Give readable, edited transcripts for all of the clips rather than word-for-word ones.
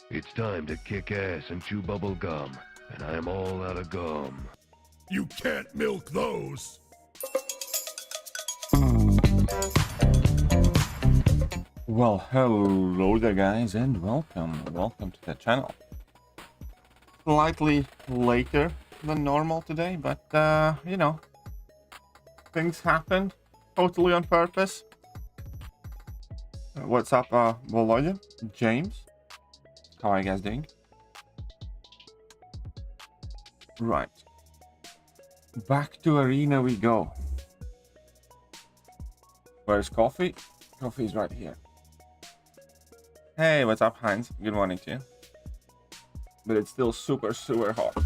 It's time to kick ass and chew bubble gum, and I am all out of gum. You can't milk those. Well, hello there guys and welcome to the channel. Slightly later than normal today, but you know, things happened totally on purpose. What's up, Volodya? James? How are you guys doing? Right. Back to arena we go. Where's coffee? Coffee's right here. Hey, what's up, Heinz? Good morning to you. But it's still super hot,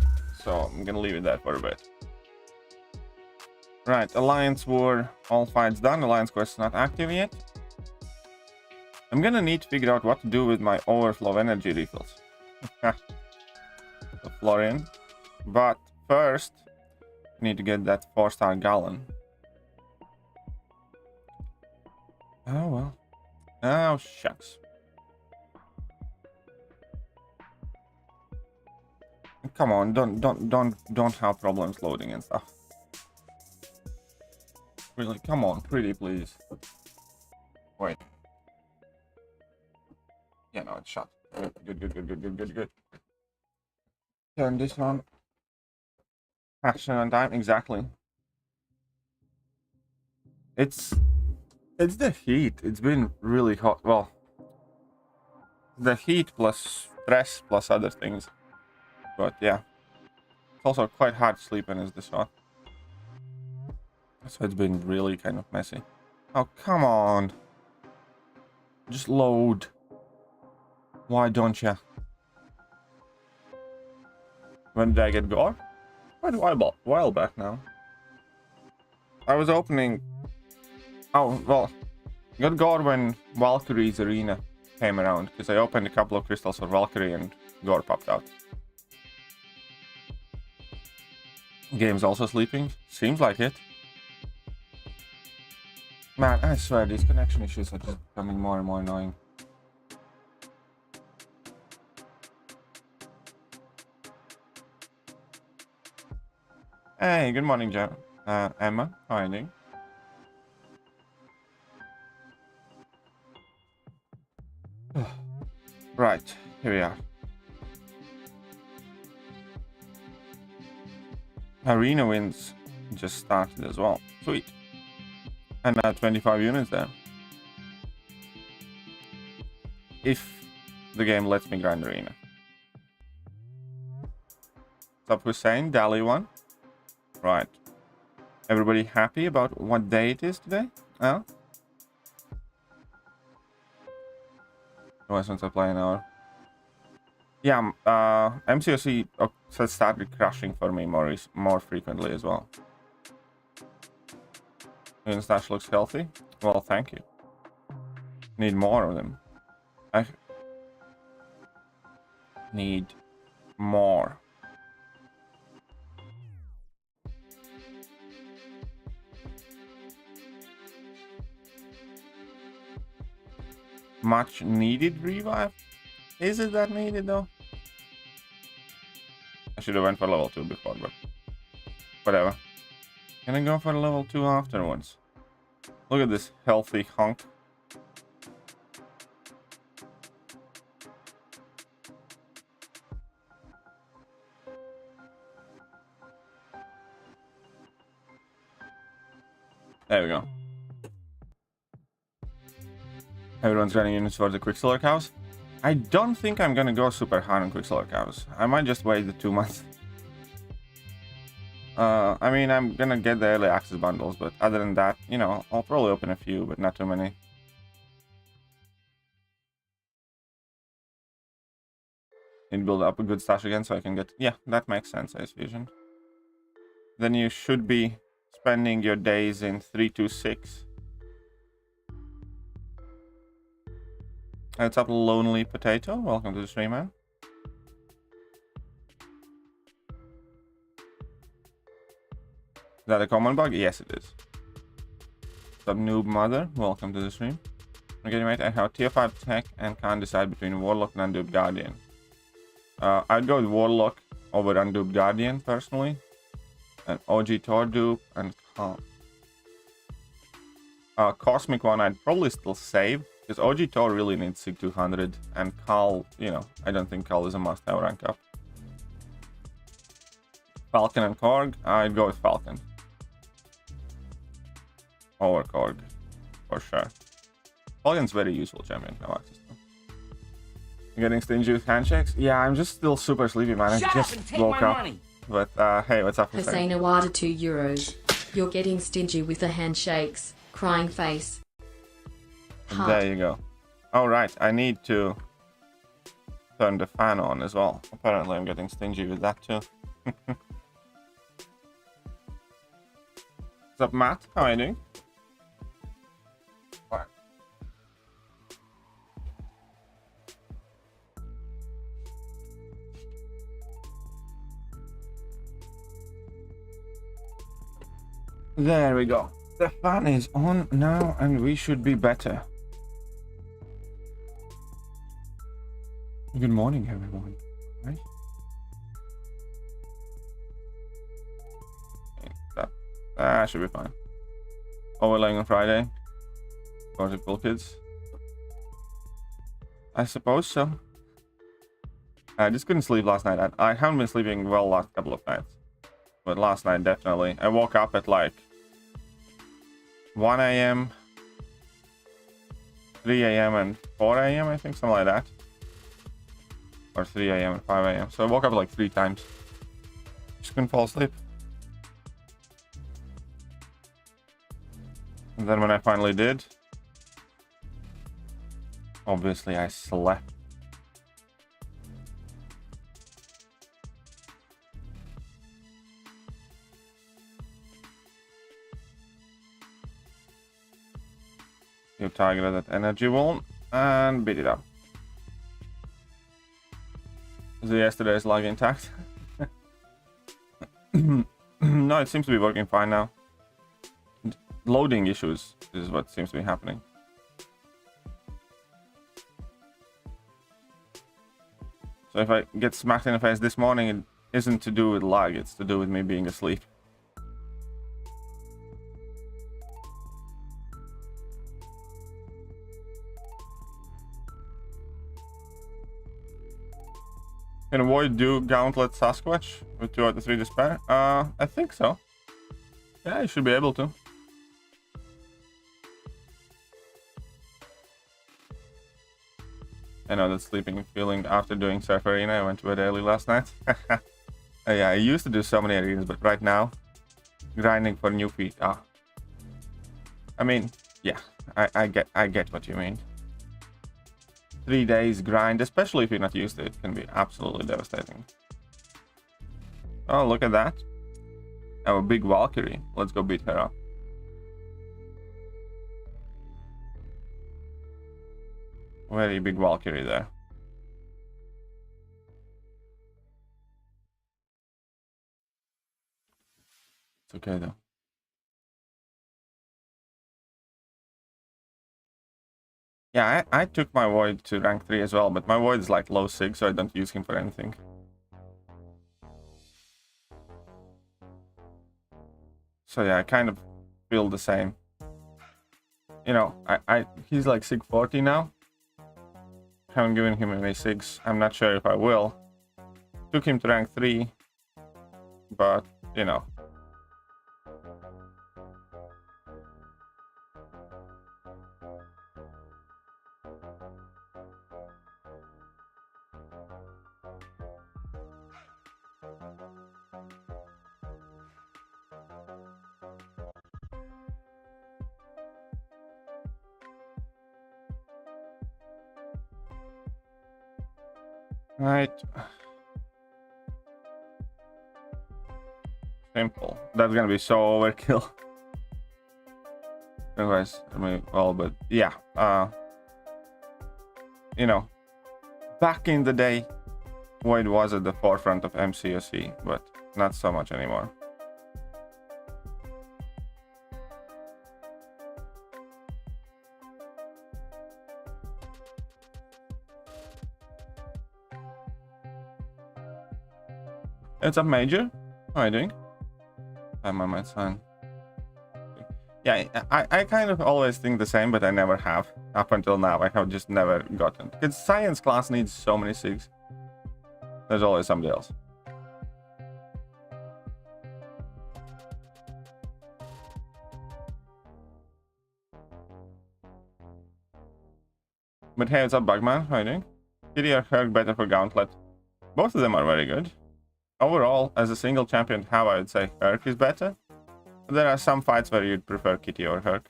so I'm gonna leave it there for a bit. Right, Alliance War, all fights done. Alliance quest not active yet. I'm gonna need to figure out what to do with my overflow energy refills. The Florian. But first, I need to get that 4-star gallon. Oh well. Oh shucks. Come on, don't have problems loading and stuff. Really, come on, pretty please. Wait. Yeah, no, it's shut. Good. Turn this on. Action on time, exactly. It's the heat. It's been really hot. Well, the heat plus stress plus other things. But yeah, it's also quite hard to sleep in, is this one. So it's been really kind of messy. Oh, come on. Just load. Why don't ya? When did I get gore? Quite a while back now. I was opening... Oh, well. Got gore when Valkyrie's arena came around. Because I opened a couple of crystals for Valkyrie and gore popped out. Game's also sleeping? Seems like it. Man, I swear these connection issues are just becoming more and more annoying. Hey, good morning, Emma. How are you doing? Right, here we are. Arena wins just started as well. Sweet. And now 25 units there. If the game lets me grind arena. What's up, Hussein? Dali one. Right. Everybody happy about what day it is today? Huh? Once I play an hour. Yeah, MCOC has started crashing for me more frequently as well. Your stash looks healthy. Well, thank you. Need more of them. I need more. Much needed revive? Is it that needed though? I should have went for level 2 before, but whatever. Can I go for level 2 afterwards? Look at this healthy hunk. There we go. Everyone's running units for the Quicksilver cows. I don't think I'm gonna go super hard on Quicksilver cows. I might just wait the 2 months. I mean, I'm gonna get the early access bundles, but other than that, you know, I'll probably open a few, but not too many. Need to build up a good stash again so I can get... Yeah, that makes sense, Ice Fusion. Then you should be spending your days in 326. What's up, Lonely Potato? Welcome to the stream, man. Is that a common bug? Yes, it is. What's up, Noob Mother? Welcome to the stream. Okay, mate, I have tier 5 tech and can't decide between Warlock and Unduped Guardian. I'd go with Warlock over Unduped Guardian, personally. And OG Tor dupe and Khun. Cosmic one I'd probably still save, because OG Tor really needs Sig 200, and Khal, you know, I don't think Khal is a must-have rank up. Falcon and Korg, I'd go with Falcon. Over Korg, for sure. Falcon's very useful champion to have access to. You getting stingy with handshakes? Yeah, I'm just still super sleepy, man. I just woke up. Money. But, hey, what's up? Hussein Awada €2. You're getting stingy with the handshakes. Crying face. There you go. Alright, I need to turn the fan on as well. Apparently I'm getting stingy with that too. What's up, Matt? How are you doing? Fine. There we go. The fan is on now and we should be better. Good morning, everyone. Right? That should be fine. Overlaying on Friday. For the cool kids. I suppose so. I just couldn't sleep last night. I haven't been sleeping well last couple of nights. But last night, definitely. I woke up at like 1 a.m., 3 a.m. and 4 a.m. I think, something like that. Or 3 a.m. and 5 a.m. So I woke up like 3 times. Just couldn't fall asleep. And then when I finally did, obviously I slept. You targeted that energy wall and beat it up. Is yesterday's lag intact? No, it seems to be working fine now. Loading issues is what seems to be happening. So if I get smacked in the face this morning, it isn't to do with lag, it's to do with me being asleep. Can Void do Gauntlet Sasquatch with 2 out of 3 despair? I think so. Yeah, you should be able to. I know that sleeping feeling after doing Surf Arena. I went to bed early last night. Yeah, I used to do so many arenas, but right now, grinding for new feet. I mean, yeah, I get what you mean. 3 days grind, especially if you're not used to it, can be absolutely devastating. Oh, look at that. Our big Valkyrie. Let's go beat her up. Very big Valkyrie there. It's okay though. Yeah, I took my Void to rank 3 as well, but my Void is like low sig, so I don't use him for anything. So yeah, I kind of feel the same. You know, he's like sig 40 now. Haven't given him any sigs. I'm not sure if I will. Took him to rank 3, but you know. Right. Simple. That's gonna be so overkill. Anyways, I mean, well, but yeah. You know, back in the day, Void was at the forefront of MCOC, but not so much anymore. It's up, Major. How are you doing? I'm on my son. Yeah, I kind of always think the same, but I never have. Up until now, I have just never gotten. Because science class needs so many SIGs. There's always somebody else. But hey, what's up, Bugman? How are you doing? Kitty or Herc better for Gauntlet? Both of them are very good. Overall, as a single champion, how I would say Herc is better. There are some fights where you'd prefer Kitty or Herc.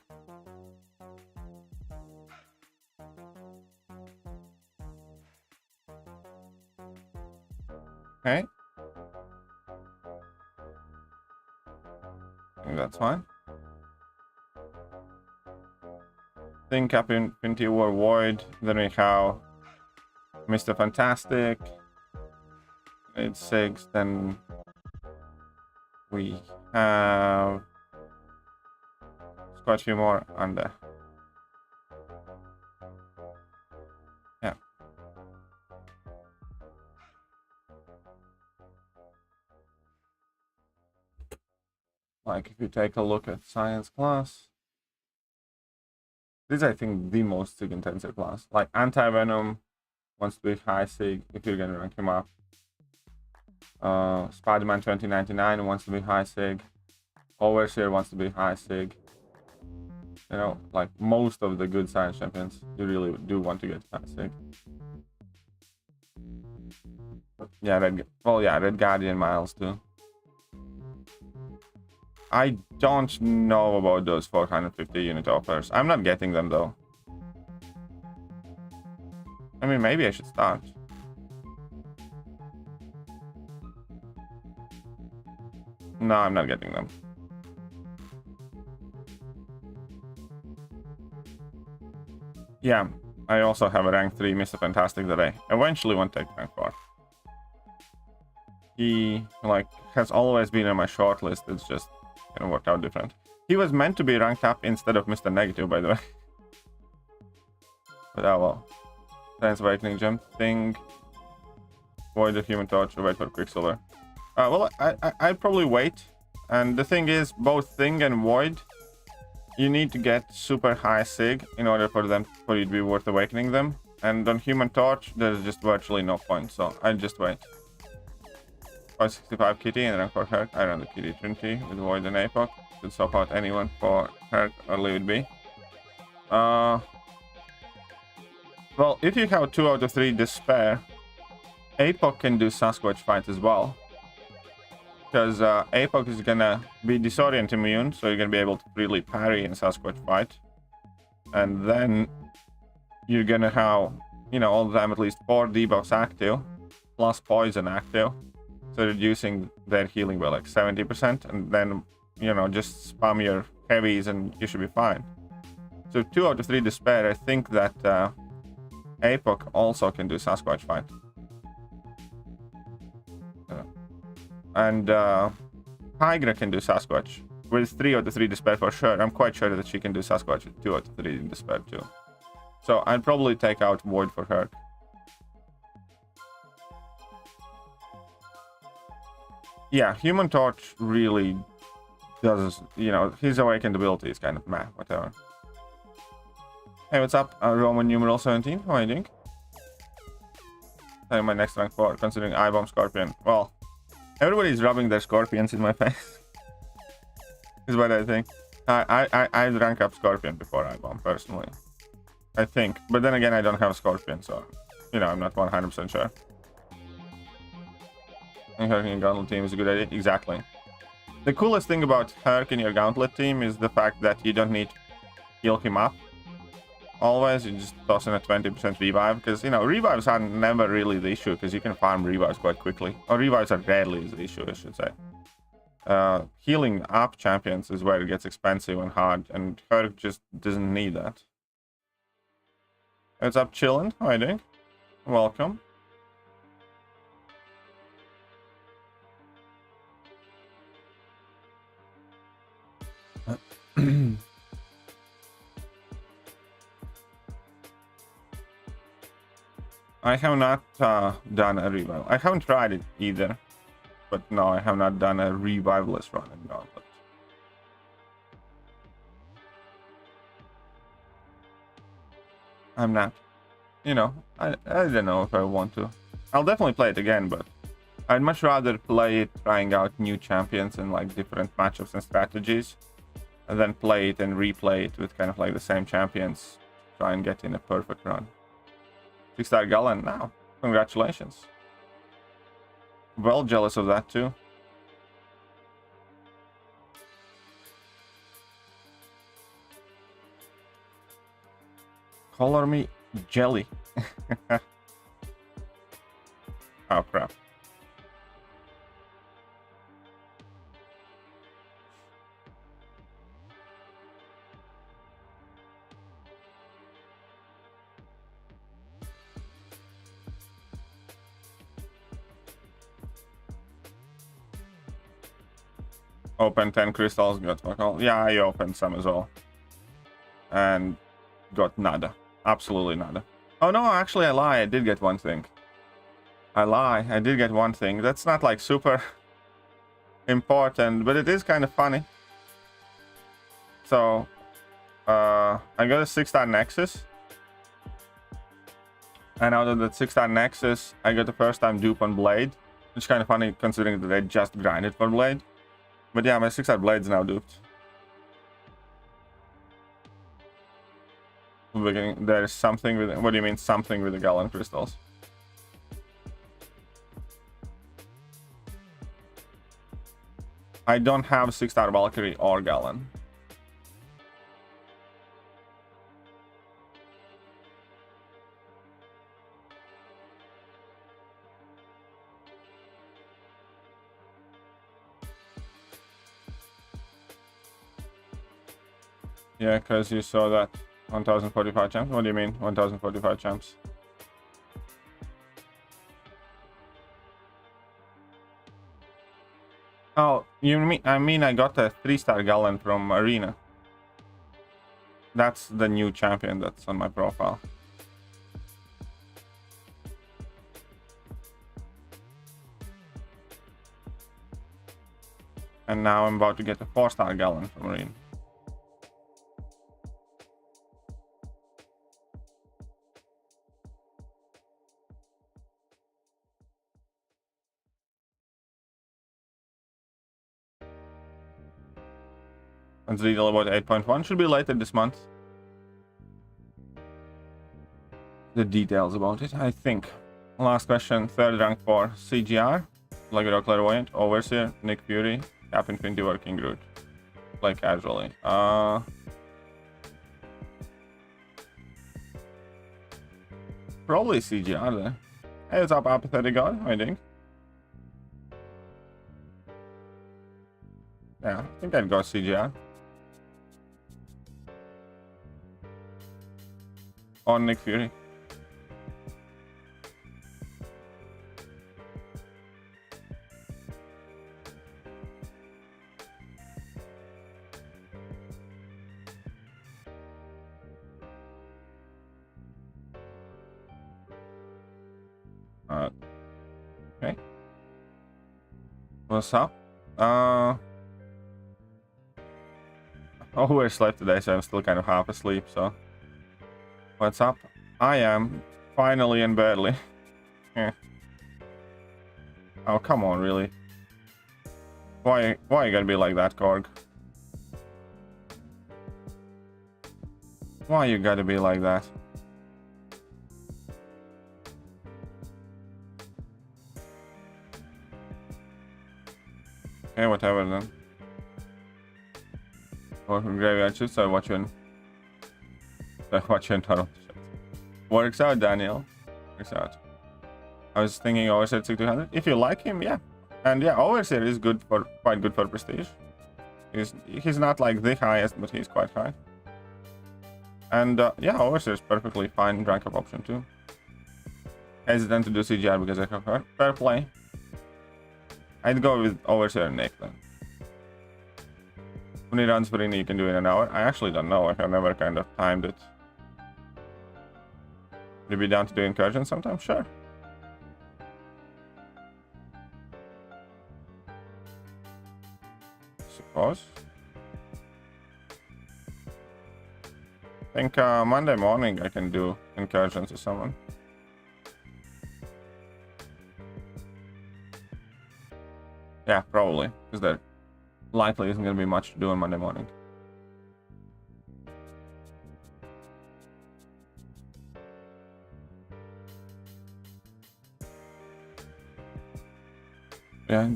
Okay. I think that's fine. Think up Infinity War Void. Then we have Mr. Fantastic. It's 6. Then we have quite a few more under. Yeah. Like if you take a look at science class, this is I think the most SIG intensive class. Like Anti-Venom wants to be high SIG if you're gonna rank him up. Spider-Man 2099 wants to be high SIG. Overseer wants to be high SIG. You know, like most of the good science champions, you really do want to get high SIG. Yeah, Red Guardian Miles too. I don't know about those 450 unit offers. I'm not getting them though. I mean, maybe I should start. No, I'm not getting them. Yeah, I also have a rank 3 Mr. Fantastic that I eventually want to take rank 4. He, like, has always been on my short list. It's just gonna work out different. He was meant to be ranked up instead of Mr. Negative, by the way. But oh well. Science Awakening Jump Thing. Void the Human Torch or wait for Quicksilver. Well, I'd probably wait. And the thing is, both Thing and Void, you need to get super high SIG in order for you to be worth awakening them. And on Human Torch, there's just virtually no point, so I'd just wait. 565 Kitty and rank for Herc. I run the Kitty Trinity with Void and APOC. Should swap out anyone for Herc or leave it be. Well, if you have 2 out of 3 Despair, APOC can do Sasquatch fight as well. Because APOC is gonna be Disorient immune, so you're gonna be able to freely parry in Sasquatch fight. And then you're gonna have, you know, all the time at least 4 debuffs active, plus poison active. So reducing their healing by like 70%, and then, you know, just spam your heavies and you should be fine. So 2 out of 3 Despair, I think that APOC also can do Sasquatch fight. And Tigra can do Sasquatch with 3 out of 3 Despair for sure. I'm quite sure that she can do Sasquatch with 2 out of 3 Despair too. So I'd probably take out Void for her. Yeah, Human Torch really does, you know, his awakened ability is kind of meh, whatever. Hey, what's up? Roman numeral 17, how are you doing? Tell you my next rank 4, considering I-Bomb Scorpion. Well, everybody's rubbing their scorpions in my face. Is what I think. I'd rank up Scorpion before I-Bomb, personally. I think. But then again, I don't have Scorpion, so, you know, I'm not 100% sure. I think Herc in your Gauntlet team is a good idea. Exactly. The coolest thing about Herc in your Gauntlet team is the fact that you don't need to heal him up. Always, you just toss in a 20% revive, because, you know, revives are never really the issue, because you can farm revives quite quickly. Or revives are rarely the issue, I should say. Healing up champions is where it gets expensive and hard, and Herc just doesn't need that. What's up, chillin'? How are you doing? Welcome. I have not done a revive. I haven't tried it either. But no, I have not done a revivalist run in Gauntlet. I'm not. You know, I don't know if I want to. I'll definitely play it again, but I'd much rather play it trying out new champions and like different matchups and strategies, and then play it and replay it with kind of like the same champions. Try and get in a perfect run. 6-star Galen now. Congratulations. Well jealous of that too. Color me jelly. Oh crap. Open 10 crystals, got fuck all. Yeah, I opened some as well. And got nada. Absolutely nada. Oh no, actually I lie, I did get one thing. I lie, I did get one thing. That's not like super important, but it is kind of funny. So, I got a 6-star Nexus. And out of that 6-star Nexus, I got the first time dupe on Blade. Which is kind of funny considering that I just grinded for Blade. But yeah, my 6-star Blade's now duped. There's something with it. What do you mean something with the Galen crystals? I don't have 6-star Valkyrie or Galen. Yeah, because you saw that 1045 champs. What do you mean 1045 champs? Oh, you mean I got a 3-star Galen from Arena. That's the new champion that's on my profile. And now I'm about to get a 4-star Galen from Arena. Let's read all about 8.1. Should be later this month. The details about it, I think. Last question. 3rd rank for CGR. Legado Clairvoyant, Overseer, Nick Fury, Cap Infinity Working Groot. Play casually. Probably CGR there. Hey, what's up, Apathetic God? How are you doing? Yeah, I think I'd go CGR. On Nick Fury. Okay. What's up? Overslept today, so I'm still kind of half asleep, so. What's up? I am finally and barely. Yeah. Oh, come on, really? Why you gotta be like that, Korg? Why you gotta be like that? Okay, whatever then. Or from graveyard shifts, I watch you in. Works out, Daniel. Works out. I was thinking Overseer 6200. If you like him, yeah. And yeah, Overseer is good for quite good for prestige. He's not like the highest, but he's quite high. And yeah, Overseer is perfectly fine rank up option too. Hesitant to do CGR because I have her. Fair play. I'd go with Overseer and Nick then. How many runs per inning you can do in an hour? I actually don't know. I have never kind of timed it. Would you be down to do incursions sometime? Sure. suppose. I think Monday morning I can do incursions to someone. Yeah, probably, because there likely isn't going to be much to do on Monday morning. Yeah,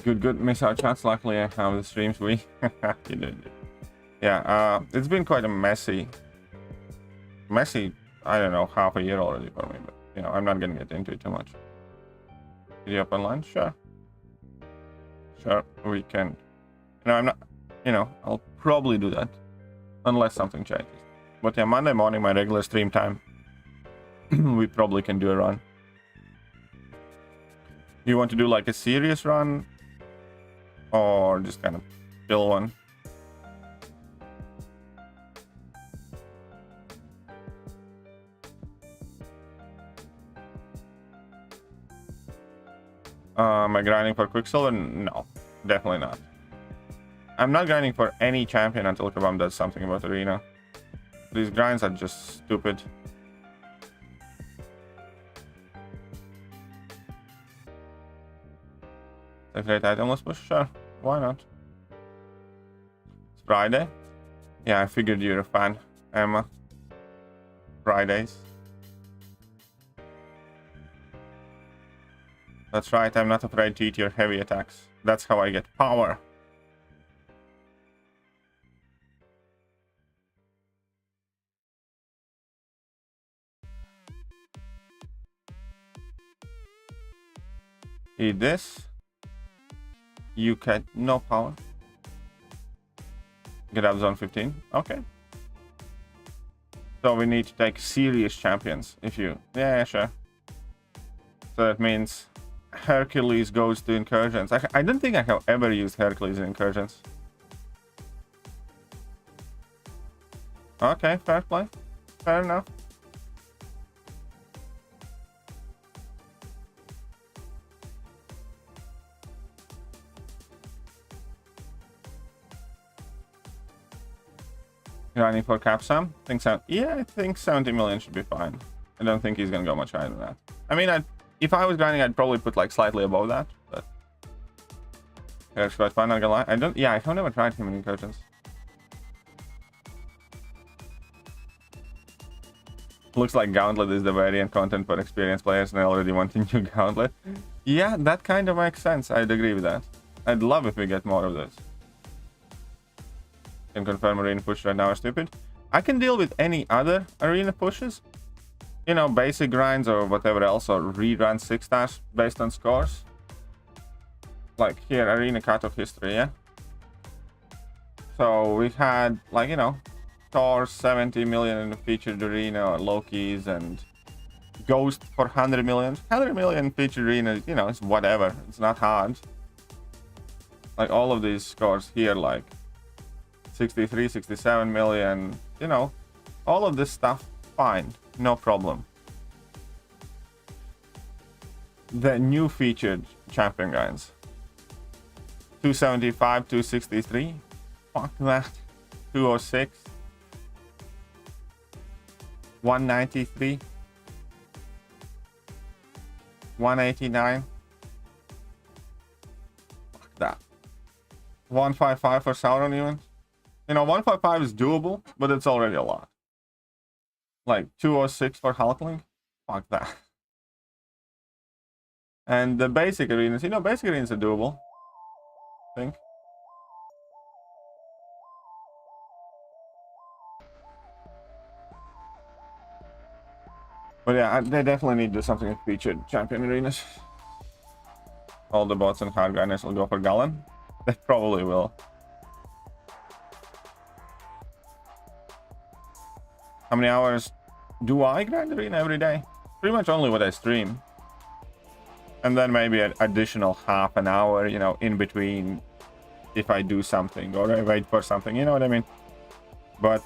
good. Miss our chance. Luckily, I have the streams. You did. Yeah, it's been quite a messy. I don't know, half a year already for me. But you know, I'm not gonna get into it too much. Did you up online? Sure, we can. No, I'm not. You know, I'll probably do that unless something changes. But yeah, Monday morning, my regular stream time. We probably can do a run. Do you want to do like a serious run or just kind of chill one? Am I grinding for Quicksilver? No, definitely not. I'm not grinding for any champion until Kabam does something about Arena. These grinds are just stupid. A great item, let's push. Sure, why not? It's Friday. Yeah, I figured you're a fan, Emma. Fridays. That's right, I'm not afraid to eat your heavy attacks. That's how I get power. Eat this. You get no power. Get up zone 15. Okay. So we need to take serious champions. If you... Yeah, sure. So that means Hercules goes to incursions. I don't think I have ever used Hercules in incursions. Okay, fair play. Fair enough. Grinding for Capsam? Yeah, I think 70 million should be fine. I don't think he's gonna go much higher than that. I mean, if I was grinding, I'd probably put like slightly above that, but yeah, it's quite fun, not gonna lie. I've never tried him in incursions. Looks like Gauntlet is the variant content for experienced players and I already want a new Gauntlet. Yeah, that kind of makes sense. I'd agree with that. I'd love if we get more of this. Can confirm arena push right now are stupid. I can deal with any other arena pushes. You know, basic grinds or whatever else, or rerun 6-stars based on scores. Like here, arena cutoff history, yeah? So we had, like, you know, Thor 70 million in the featured arena, or Loki's, and Ghost for 100 million. 100 million featured arena, you know, it's whatever. It's not hard. Like all of these scores here, like 63, 67 million, you know, all of this stuff, fine, no problem. The new featured champion guys, 275, 263, fuck that, 206, 193, 189, fuck that, 155 for Sauron even. You know, 155 is doable, but it's already a lot. Like 206 for Hulkling, fuck that. And the basic arenas, you know, basic arenas are doable, I think. But yeah, they definitely need to do something with featured champion arenas. All the bots and hard grinders will go for Gallon. They probably will. How many hours do I grind arena every day? Pretty much only what I stream. And then maybe an additional half an hour, you know, in between if I do something or I wait for something, you know what I mean? But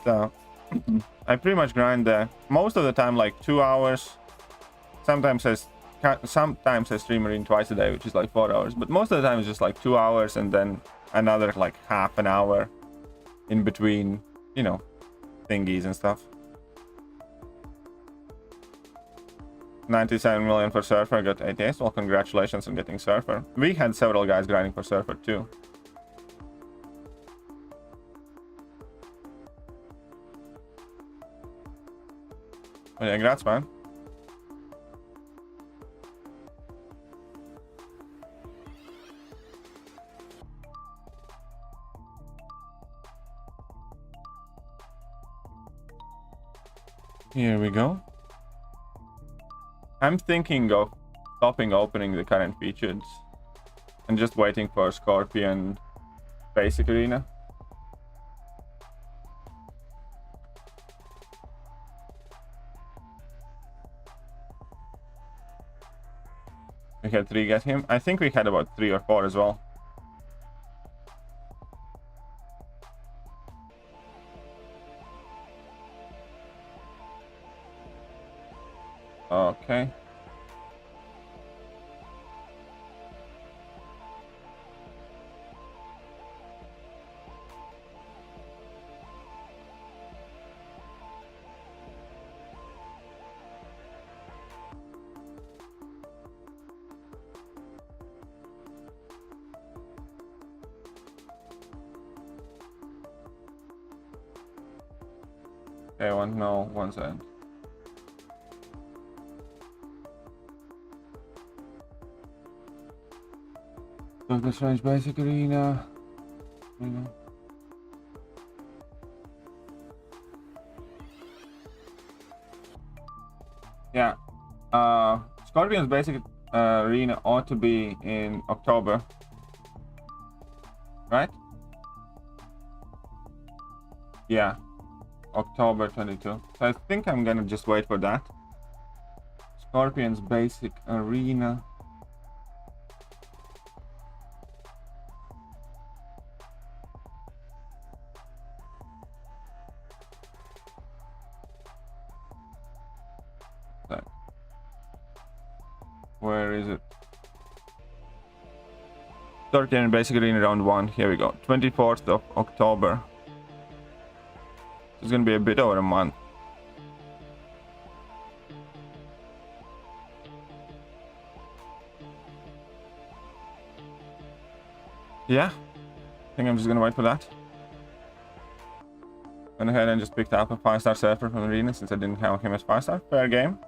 I pretty much grind most of the time like 2 hours. Sometimes I stream arena twice a day, which is like 4 hours. But most of the time it's just like 2 hours and then another like half an hour in between, you know, thingies and stuff. 97 million for Surfer, got 88. Well, congratulations on getting Surfer. We had several guys grinding for Surfer too. Oh yeah, congrats, man. Here we go. I'm thinking of stopping opening the current features and just waiting for Scorpion Basic Arena. We had 3 get him. I think we had about 3 or 4 as well. Okay. Okay, one second. Doctor Strange Basic Arena. Yeah. Scorpion's Basic Arena ought to be in October. Right? Yeah. October 22. So I think I'm gonna just wait for that. Scorpion's Basic Arena. Where is it? Scorpion Basic Arena round 1. Here we go. 24th of October. It's gonna be a bit over a month. Yeah, I think I'm just gonna wait for that. Went ahead and just picked up a 5-star Surfer from Arena since I didn't have him as 5-star. Fair game.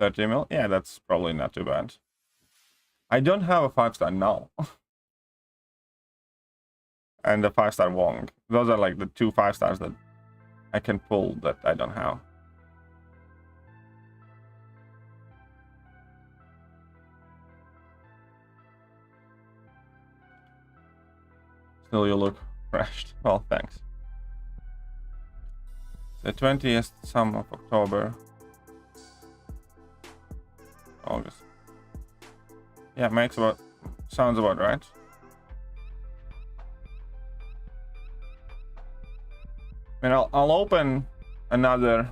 30 mil. Yeah, that's probably not too bad. I don't have a 5-star now. And the 5-star Wong. Those are like the 2 5-stars that I can pull that I don't have. Still, you look refreshed. Well, thanks. The 20th sum of October. August. Yeah, sounds about right. I mean, I'll open another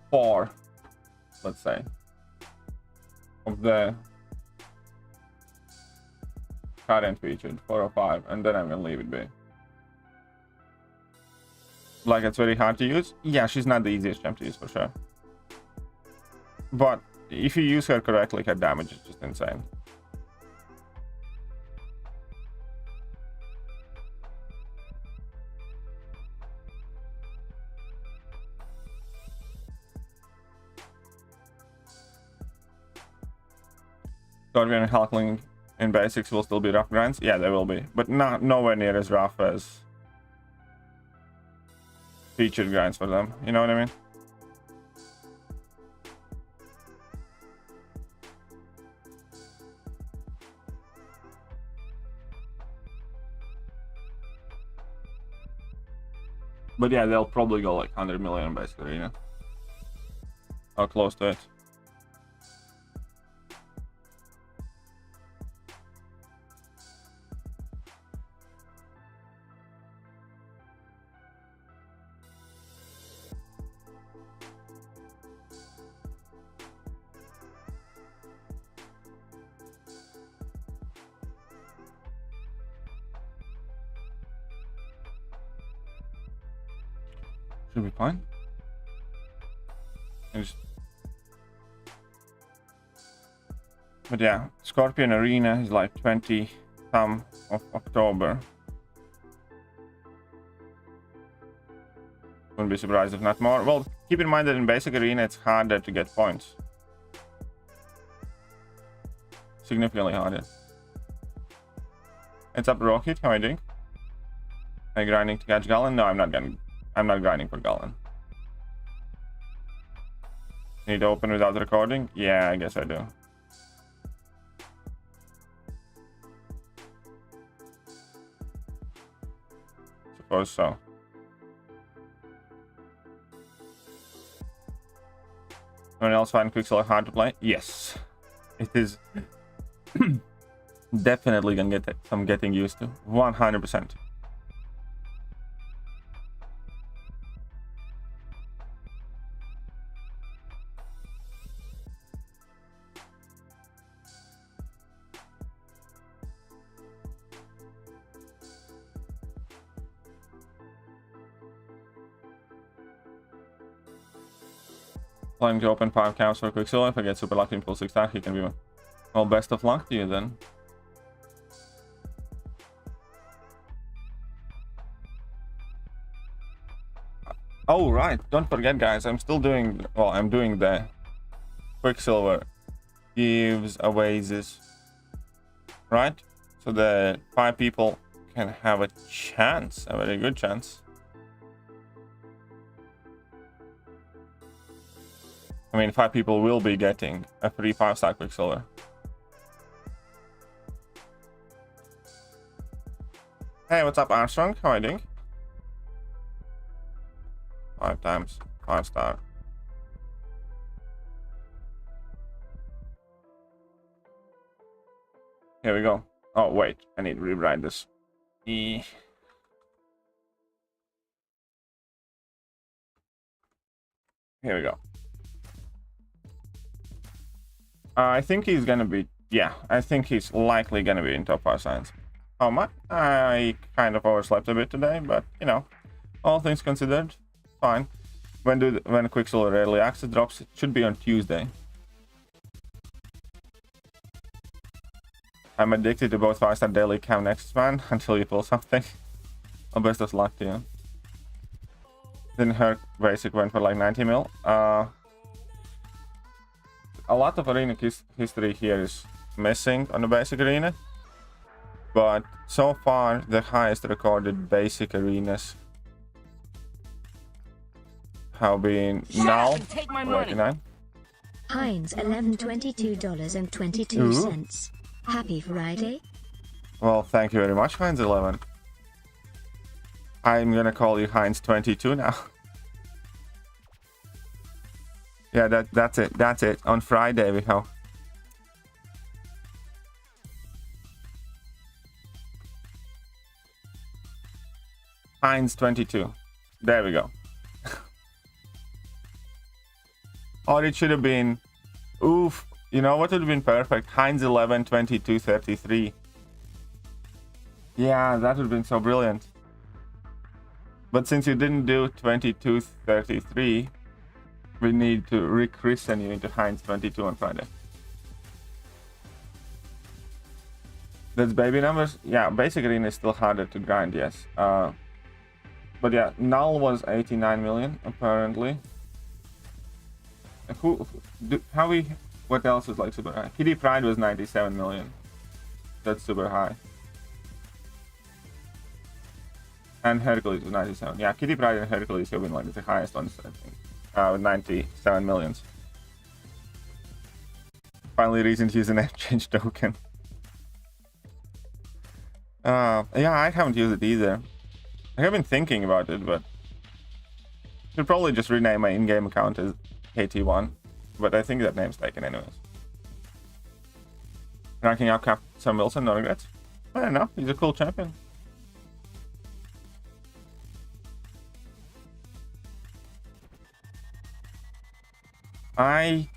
4, let's say, of the current featured 4 or 5, and then I'm gonna leave it be. Like, it's very hard to use. Yeah, she's not the easiest gem to use for sure. But if you use her correctly, her damage is just insane. Scorpion and Hulkling in basics will still be rough grinds. Yeah, they will be, but nowhere near as rough as featured grinds for them. You know what I mean? But yeah, they'll probably go like 100 million basically, you know, or close to it. Should be fine. But yeah, Scorpion Arena is like 20 some of October. Wouldn't be surprised if not more. Well, keep in mind that in basic arena it's harder to get points. Significantly harder. What's up, Rocket? How are you doing? Are you grinding to catch Gallon? No, I'm not grinding for Gallon. Need to open without recording? Yeah, I guess I do. Suppose so. Anyone else find Quicksilver hard to play? Yes. It is definitely gonna get some getting used to. 100%. Planning to open 5 camps for Quicksilver. If I get super lucky in full 6 stack, he can be one. Well, best of luck to you then. Oh, right. Don't forget, guys. I'm still doing... Well, I'm doing the Quicksilver gives away this. Right? So the 5 people can have a chance. A very good chance. I mean, 5 people will be getting a free 5-stack Quicksilver. Hey, what's up, Armstrong? How are you doing? 5 times 5-star. Here we go. Oh, wait. I need to rewrite this. Here we go. I think he's gonna be, yeah, I think he's likely gonna be in top 5 science. Oh my, I kind of overslept a bit today, but you know, all things considered, fine. When Quicksilver early access drops, it should be on Tuesday. I'm addicted to both 5-star daily cam next, man, until you pull something. Well, best of luck to you. Then her basic went for like 90 mil. A lot of arena history here is missing on the basic arena, but so far the highest recorded basic arenas have been Null 89, Heinz $1122.22. Happy Friday. Well, thank you very much, Heinz 11. I'm gonna call you Heinz 22 now. Yeah, that's it. On Friday we have. Heinz 22. There we go. Or it should have been, oof, you know what would have been perfect? Heinz 11 22 33. Yeah, that would have been so brilliant. But since you didn't do 22 33, we need to rechristen you into Heinz 22 on Friday. That's baby numbers? Yeah, basic arena is still harder to grind, yes. But yeah, Null was 89 million, apparently. What else is like super high? Kitty Pride was 97 million. That's super high. And Hercules was 97. Yeah, Kitty Pride and Hercules have been like the highest ones, I think. With 97 millions. Finally reason to use an exchange token. Yeah, I haven't used it either. I have been thinking about it, but should probably just rename my in-game account as KT1, but I think that name's taken anyways. Ranking up Cap Sam Wilson, no regrets. I don't know, he's a cool champion. I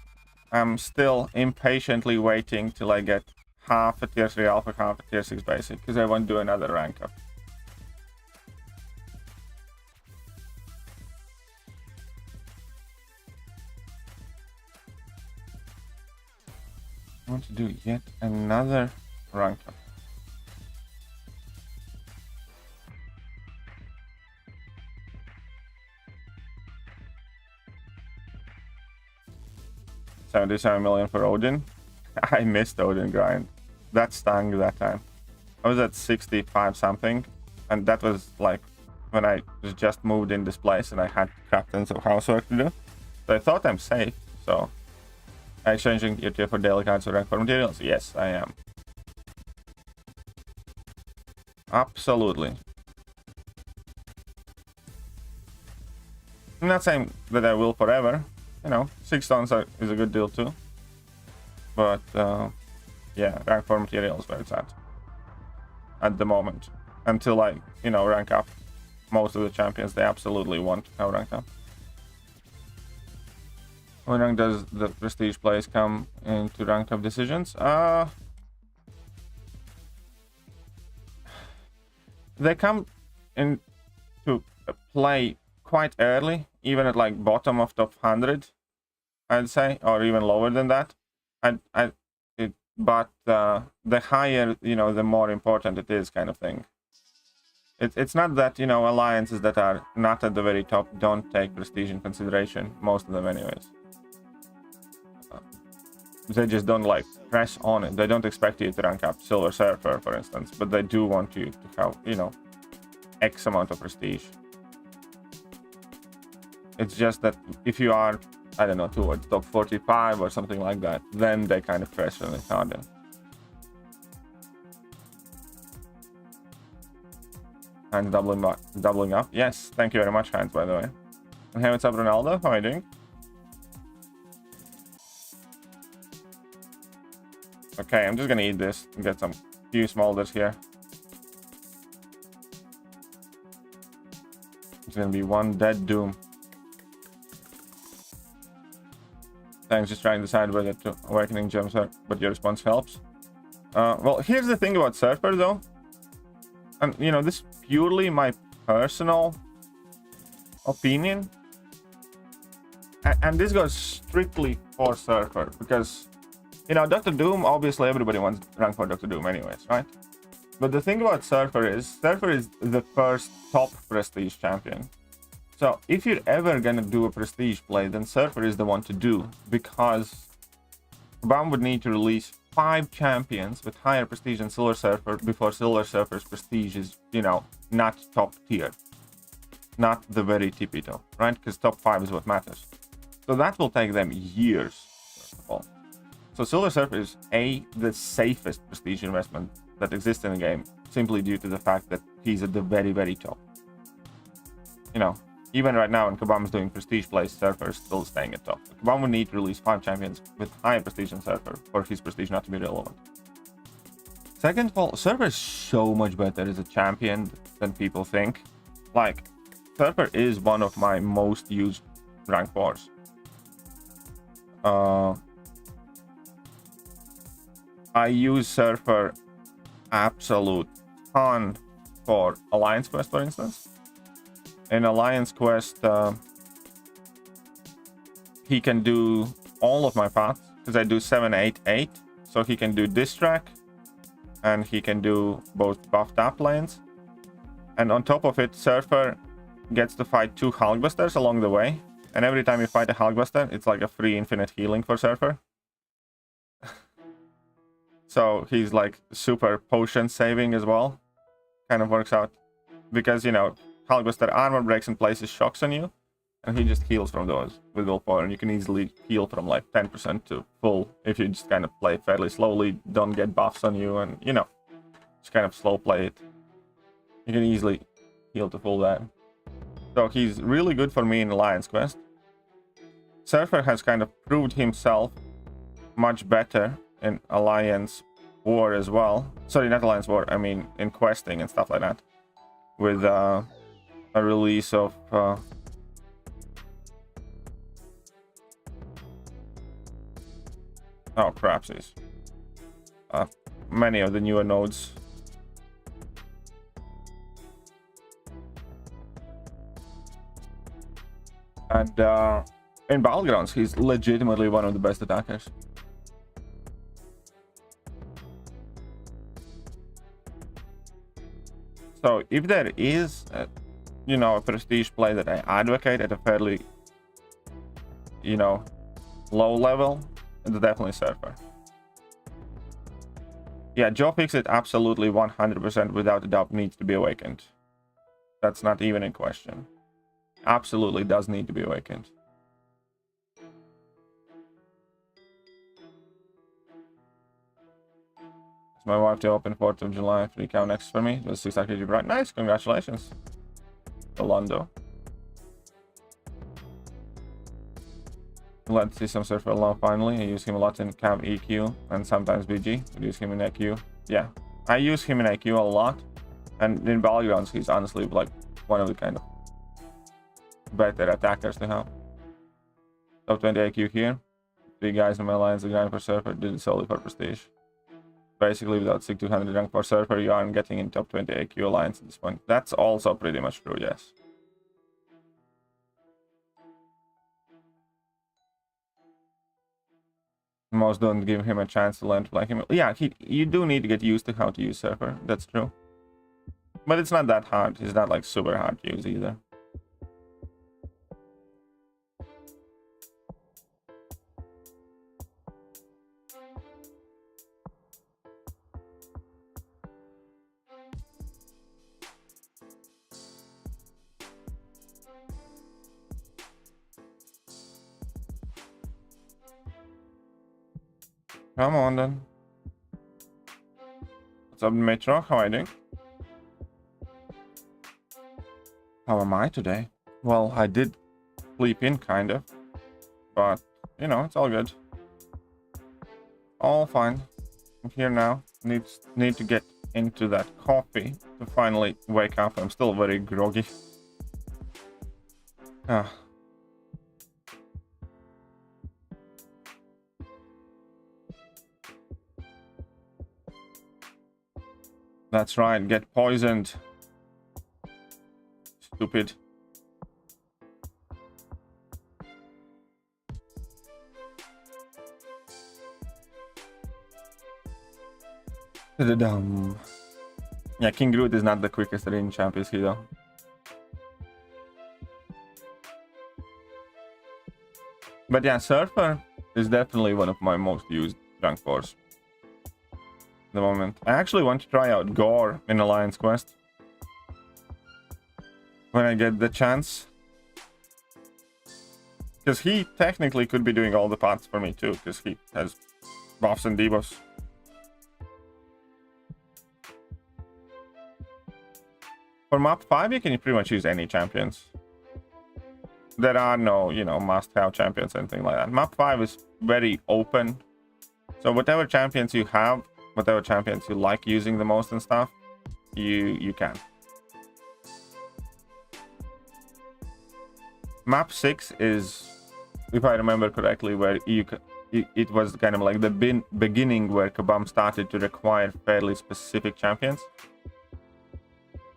am still impatiently waiting till I get half a tier 3 alpha, half a tier 6 basic, because I want to do another rank up. want to do yet another rank up. $77 million for Odin. I missed Odin grind. That stung that time. I was at 65 something, and that was like when I just moved in this place and I had crap tons of housework to do. So I thought I'm safe. So, are you changing your tier for daily cards or rank for materials? Yes, I am. Absolutely. I'm not saying that I will forever. You know, 6 tons is a good deal too. But yeah, rank for materials where it's at the moment. Until I, you know, rank up. Most of the champions, they absolutely want to have rank up. When rank does the prestige plays come into ranked up decisions? They come into play quite early, even at like bottom of top 100, I'd say, or even lower than that. But the higher, you know, the more important it is, kind of thing. It's not that, you know, alliances that are not at the very top don't take prestige in consideration, most of them anyways. They just don't like press on it. They don't expect you to rank up Silver Surfer, for instance, but they do want you to have, you know, X amount of prestige. It's just that if you are, I don't know, towards top 45 or something like that, then they kind of press on it harder. And doubling up. Yes, thank you very much, Hans, by the way. And hey, what's up, Ronaldo? How are you doing? Okay, I'm just gonna eat this and get some few smolders here. It's gonna be one dead doom. Thanks, just trying to decide whether to awakening gems are, but your response helps. Well, here's the thing about Surfer though. And you know, this is purely my personal opinion. And this goes strictly for Surfer, because you know, Dr. Doom, obviously everybody wants rank for Dr. Doom anyways, right? But the thing about Surfer is the first top prestige champion. So if you're ever gonna do a prestige play, then Surfer is the one to do, because BAM would need to release 5 champions with higher prestige than Silver Surfer before Silver Surfer's prestige is, you know, not top tier. Not the very tippy top, right? Because top 5 is what matters. So that will take them years, first of all. So Silver Surfer is the safest prestige investment that exists in the game, simply due to the fact that he's at the very, very top. You know, even right now when Kabam is doing prestige plays, Surfer is still staying at top. Kabam would need to release 5 champions with higher prestige than Surfer for his prestige not to be relevant. Second of all, Surfer is so much better as a champion than people think. Like, Surfer is one of my most used rank 4s. I use Surfer absolute ton for Alliance Quest, for instance. In Alliance Quest, he can do all of my paths, because I do 7, 8, 8. So he can do this track, and he can do both buff tap lanes. And on top of it, Surfer gets to fight 2 Hulkbusters along the way. And every time you fight a Hulkbuster, it's like a free infinite healing for Surfer. So he's like super potion saving as well. Kind of works out. Because, you know, Hulkbuster armor breaks and places shocks on you. And he just heals from those with willpower. And you can easily heal from like 10% to full if you just kind of play fairly slowly, don't get buffs on you, and, you know, just kind of slow play it. You can easily heal to full that. So he's really good for me in Alliance Quest. Surfer has kind of proved himself much better in Alliance War as well. Sorry, not Alliance War, I mean in questing and stuff like that. With a release of oh, crapsies. Many of the newer nodes. And in Battlegrounds, he's legitimately one of the best attackers. So if there is, you know, a prestige play that I advocate at a fairly, you know, low level, it's definitely Surfer. Yeah, Joe Fixit absolutely 100% without a doubt needs to be awakened. That's not even in question. Absolutely does need to be awakened. It's my wife to open 4th of July. 3 count next for me. It was 6 activity bright. Nice, congratulations. Alondo. Let's see some Surfer alone finally. I use him a lot in Camp EQ and sometimes BG. I use him in AQ. Yeah, I use him in AQ a lot. And in Battlegrounds, he's honestly like one of the kind of better attackers to have. Top 20 AQ here. 3 guys in my lines, the grind for Surfer, did it solely for prestige. Basically, without 6-200 rank for Surfer, you aren't getting in top 20 AQ alliance at this point. That's also pretty much true, yes. Most don't give him a chance to learn to play him. Yeah, you do need to get used to how to use Surfer. That's true. But it's not that hard. It's not like super hard to use either. Come on then. What's up, Metro? How are you doing? How am I today? Well, I did sleep in, kind of. But, you know, it's all good. All fine. I'm here now. Need to get into that coffee to finally wake up. I'm still very groggy. Ah. That's right, get poisoned. Stupid. Yeah, King Groot is not the quickest ring champ, is he though? But yeah, Surfer is definitely one of my most used rank 4s. The moment. I actually want to try out Gore in Alliance Quest when I get the chance, because he technically could be doing all the parts for me too, because he has buffs and debuffs. For map 5 you can pretty much use any champions. There are no, you know, must-have champions, anything like that. Map 5 is very open, so whatever champions you have, whatever champions you like using the most and stuff, you can. Map 6 is, if I remember correctly, where it was kind of like the beginning where Kabam started to require fairly specific champions.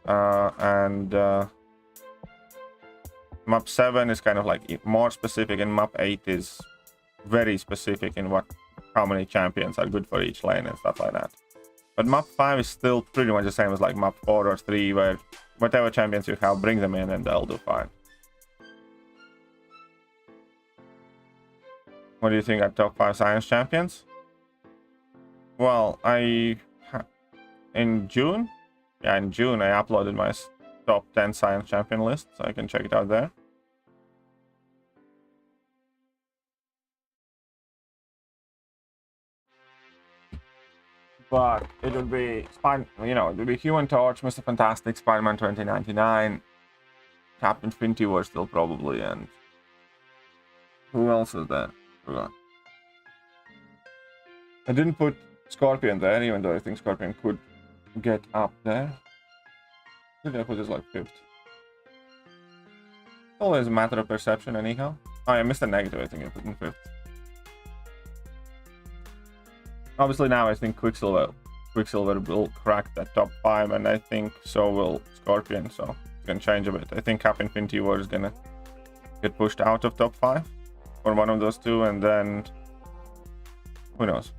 Map 7 is kind of like more specific, and map 8 is very specific in how many champions are good for each lane and stuff like that. But map 5 is still pretty much the same as like map 4 or 3, where whatever champions you have, bring them in and they'll do fine. What do you think are top 5 science champions? Well, in June I uploaded my top 10 science champion list, so I can check it out there. But it would be it would be Human Torch, Mr. Fantastic, Spider-Man 2099, Captain Finty were still probably, and who else is there? Forgot. I didn't put Scorpion there, even though I think Scorpion could get up there. Did I put this like 5th? Always a matter of perception anyhow. Oh yeah, Mr. Negative I think I put in 5th. Obviously now I think Quicksilver will crack that top 5, and I think so will Scorpion, so it's gonna change a bit. I think Cap Infinity War is gonna get pushed out of top 5 for one of those two, and then who knows.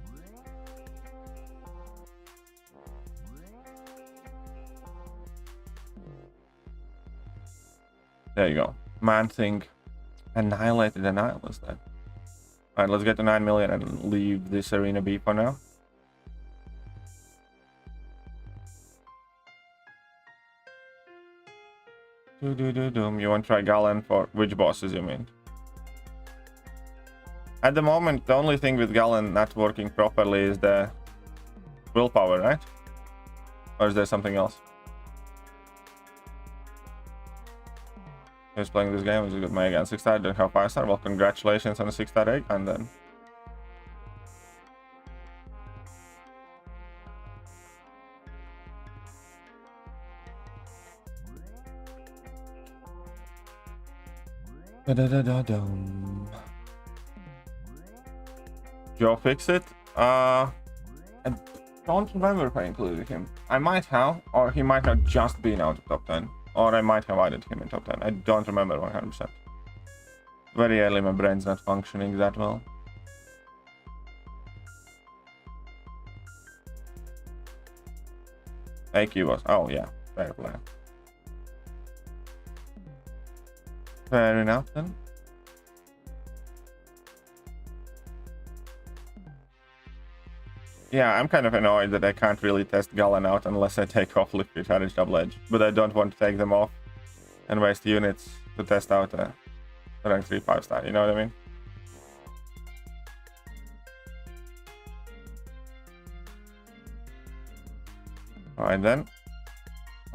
There you go. Man Thing annihilated the Nihilist then. Alright, let's get to 9 million and leave this arena be for now. You want to try Galen for which bosses you mean? At the moment, the only thing with Galen not working properly is the willpower, right? Or is there something else? Who's playing this game? Is it good? My again 6-star, don't have 5-star. Well, congratulations on the 6-star egg, and then Joe fix it? I don't remember if I included him. I might have, or he might have just been out of top 10. Or I might have added him in top 10. I don't remember 100%. Very early, my brain's not functioning that well. AQ was, oh yeah, fair play. Fair enough then. Yeah, I'm kind of annoyed that I can't really test Galen out unless I take off Liquid Courage Double Edge. But I don't want to take them off and waste units to test out a rank 3 5-star, you know what I mean? Alright then.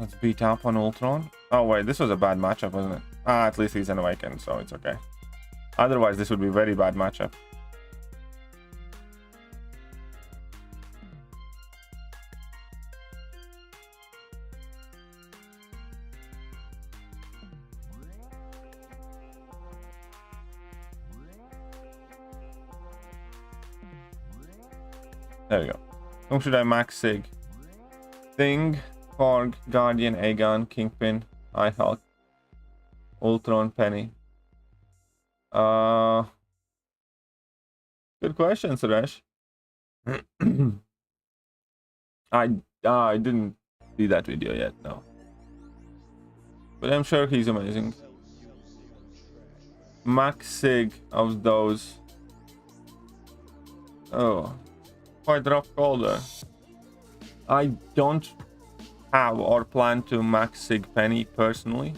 Let's beat up on Ultron. Oh wait, this was a bad matchup, wasn't it? Ah, at least he's an Awakened, so it's okay. Otherwise, this would be a very bad matchup. There we go. Whom should I max Sig? Thing, Korg, Guardian, Aegon, Kingpin, iHulk, Ultron, Penny. Good question, Suresh. I didn't see that video yet, no. But I'm sure he's amazing. Max Sig of those. Oh, quite rough call there. I don't have or plan to max Sig Penny personally.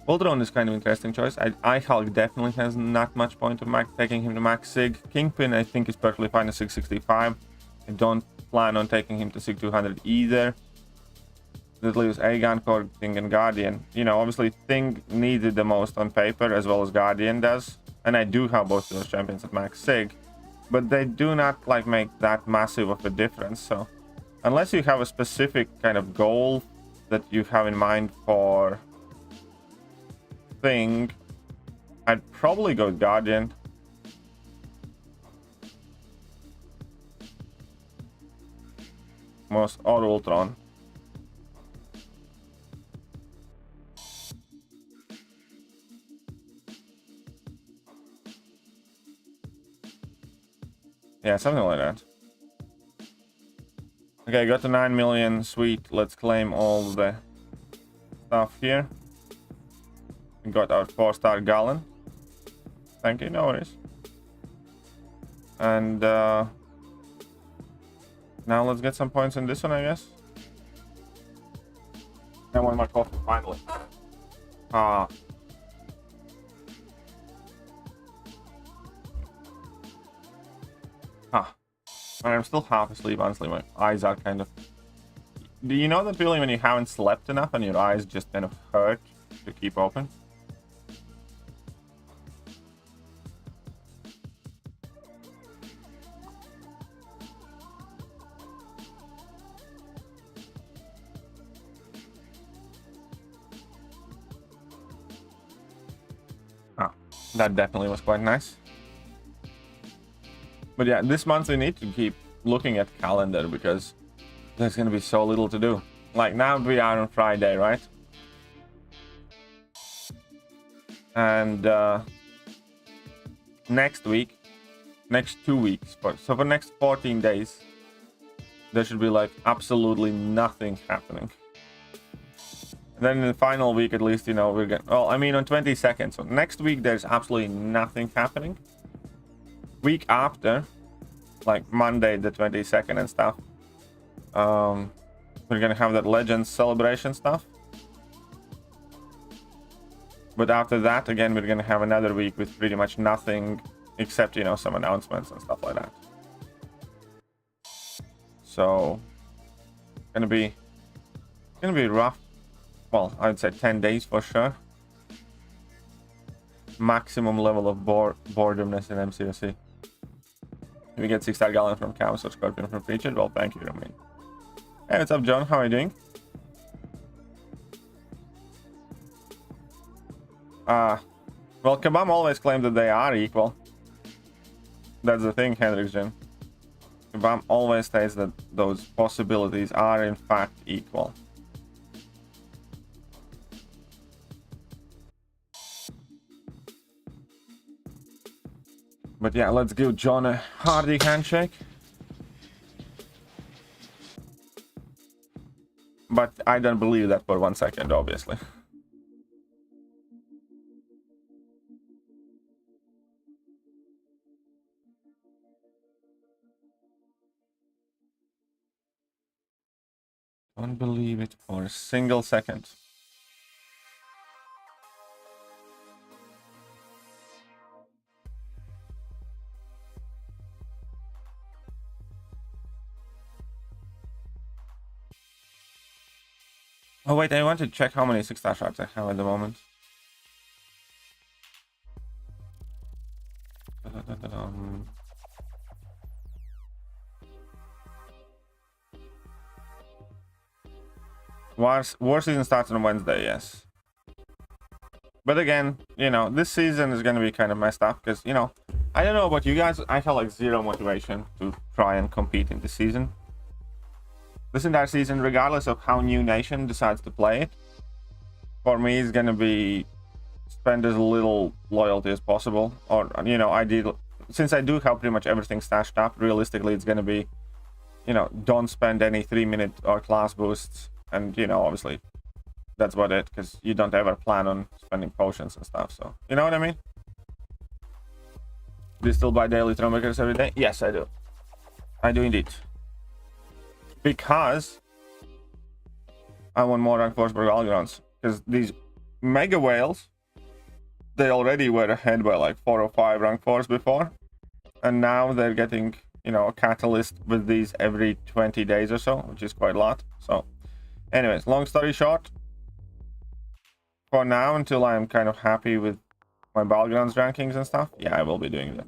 Ultron is kind of interesting choice. iHulk definitely has not much point of taking him to max Sig. Kingpin I think is perfectly fine at 665. I don't plan on taking him to Sig 200 either. That leaves Aegon, Korg, Thing, and Guardian. You know, obviously Thing needed the most on paper as well as Guardian does. And I do have both of those champions at max Sig. But they do not like make that massive of a difference, so unless you have a specific kind of goal that you have in mind for Thing, I'd probably go with Guardian. Most or Ultron. Yeah, something like that. Okay, got to 9 million. Sweet. Let's claim all the stuff here. We got our 4-star Galen. Thank you, no worries. And now let's get some points in this one, I guess. And one more coffee, finally. Ah. I'm still half asleep, honestly. My eyes are kind of... Do you know that feeling when you haven't slept enough and your eyes just kind of hurt to keep open? Ah, that definitely was quite nice. But yeah, this month we need to keep looking at calendar because there's going to be so little to do. Like now we are on Friday, right? And next week, next 2 weeks, so for next 14 days, there should be like absolutely nothing happening. Then in the final week, at least, you know, we're getting... Well, I mean, on 22nd. So next week, there's absolutely nothing happening. Week after, like Monday the 22nd and stuff, we're gonna have that Legends celebration stuff. But after that, again, we're gonna have another week with pretty much nothing except, you know, some announcements and stuff like that. So, gonna be rough. Well, I'd say 10 days for sure. Maximum level of boredomness in MCOC. We get 6-star Gallon from Chaos or Scorpion from Preacher. Well, thank you, Romain. Hey, what's up, John? How are you doing? Well, Kabam always claimed that they are equal. That's the thing, Hendrickson. Kabam always states that those possibilities are in fact equal. But yeah, let's give John a hearty handshake. But I don't believe that for 1 second, obviously. Don't believe it for a single second. Oh wait, I want to check how many 6-star sharks I have at the moment. War season starts on Wednesday, yes. But again, you know, this season is going to be kind of messed up because, you know, I don't know about you guys, I have like zero motivation to try and compete in this season. This entire season, regardless of how New Nation decides to play it, for me is going to be spend as little loyalty as possible. Or, you know, since I do have pretty much everything stashed up, realistically it's going to be, you know, don't spend any 3-minute or class boosts. And, you know, obviously, that's about it, because you don't ever plan on spending potions and stuff, so... You know what I mean? Do you still buy daily Thronebreakers every day? Yes, I do. I do indeed. Because I want more rank 4s per Battlegrounds. Because these Mega Whales, they already were ahead by like 4 or 5 rank 4s before. And now they're getting, you know, a catalyst with these every 20 days or so, which is quite a lot, so... Anyways, long story short, for now, until I'm kind of happy with my Battlegrounds rankings and stuff, yeah, I will be doing that.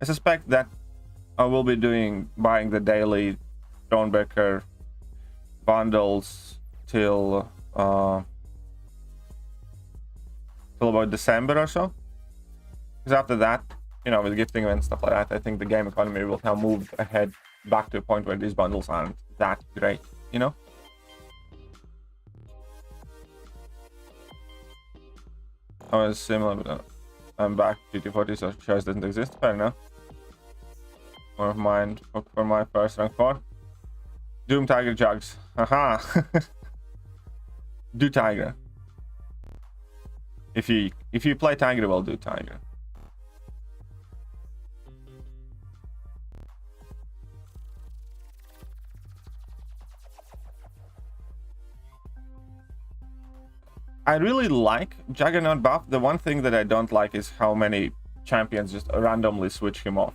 I suspect that I will be buying the daily Thronebreaker bundles till about December or so. Because after that, you know, with gifting and stuff like that, I think the game economy will have moved ahead back to a point where these bundles aren't that great, you know? I was similar, but I'm back. GT40, so choice doesn't exist. Fair enough. One of mine for my first rank 4. Doom Tiger Jugs. Haha. Do Tiger. If you play Tiger, well, do Tiger. I really like Juggernaut buff. The one thing that I don't like is how many champions just randomly switch him off.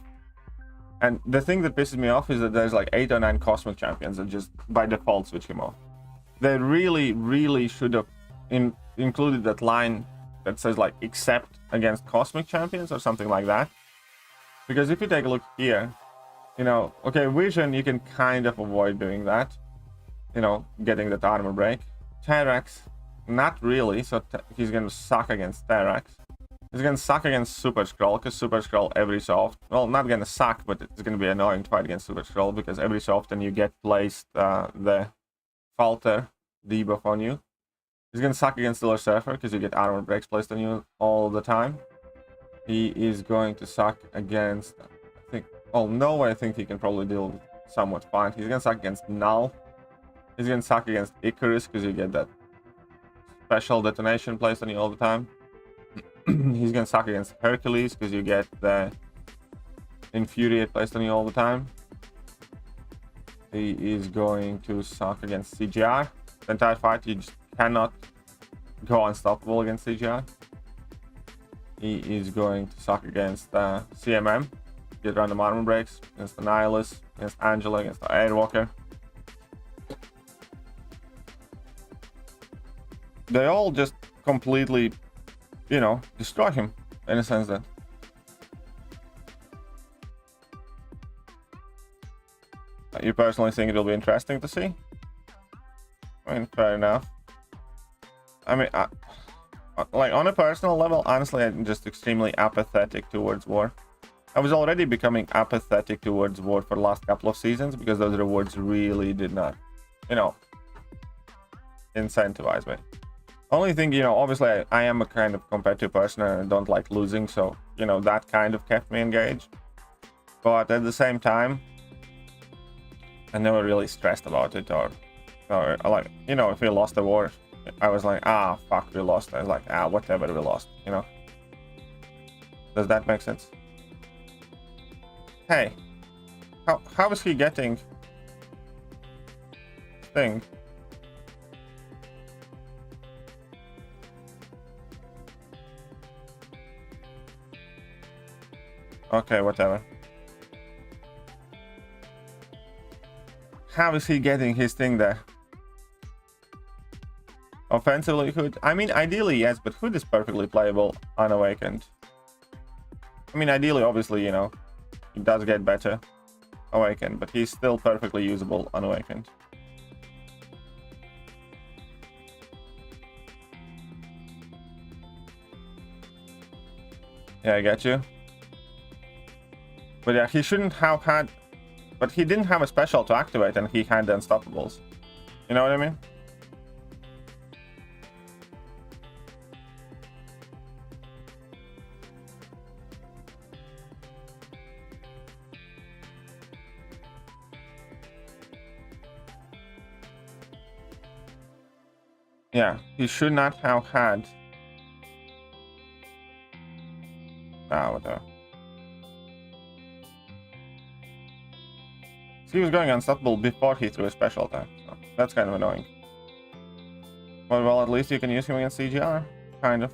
And the thing that pisses me off is that there's like 8 or 9 Cosmic champions that just by default switch him off. They really should have included that line that says like except against Cosmic champions or something like that. Because if you take a look here, you know, okay, Vision, you can kind of avoid doing that. You know, getting that armor break. Terrax, not really, so he's gonna suck against Terrax. He's gonna suck against Super Skrull, because Super Skrull every so often... Well, not gonna suck, but it's gonna be annoying to fight against Super Skrull, because every so often you get placed the Falter debuff on you. He's gonna suck against Stellar Surfer, because you get armor breaks placed on you all the time. He is going to suck against... I think... Oh, no, I think he can probably deal with somewhat fine. He's gonna suck against Null. He's gonna suck against Icarus, because you get that special detonation placed on you all the time. He's gonna suck against Hercules because you get the Infuriate placed on you all the time. He is going to suck against CGR. The entire fight, you just cannot go unstoppable against CGR. He is going to suck against CMM. Get random armor breaks against the Nihilus, against Angela, against the Airwalker. They all just completely, you know, destroy him in a sense that. You personally think it'll be interesting to see? I mean, fair enough. I mean, like on a personal level, honestly, I'm just extremely apathetic towards war. I was already becoming apathetic towards war for the last couple of seasons because those rewards really did not, you know, incentivize me. Only thing, you know, obviously I am a kind of competitive person and I don't like losing, so, you know, that kind of kept me engaged. But at the same time, I never really stressed about it or like, you know, if we lost the war, I was like, ah, fuck, we lost. I was like, ah, whatever, we lost, you know. Does that make sense? Hey, how is he getting thing? Okay, whatever. How is he getting his thing there? Offensively, Hood? I mean, ideally, yes, but Hood is perfectly playable unawakened. I mean, ideally, obviously, you know, he does get better awakened, but he's still perfectly usable unawakened. Yeah, I get you. But yeah, he shouldn't have had... But he didn't have a special to activate and he had the Unstoppables. You know what I mean? Yeah, he should not have had... Ah, whatever. He was going unstoppable before he threw a special attack, so that's kind of annoying. But well, at least you can use him against CGR, kind of.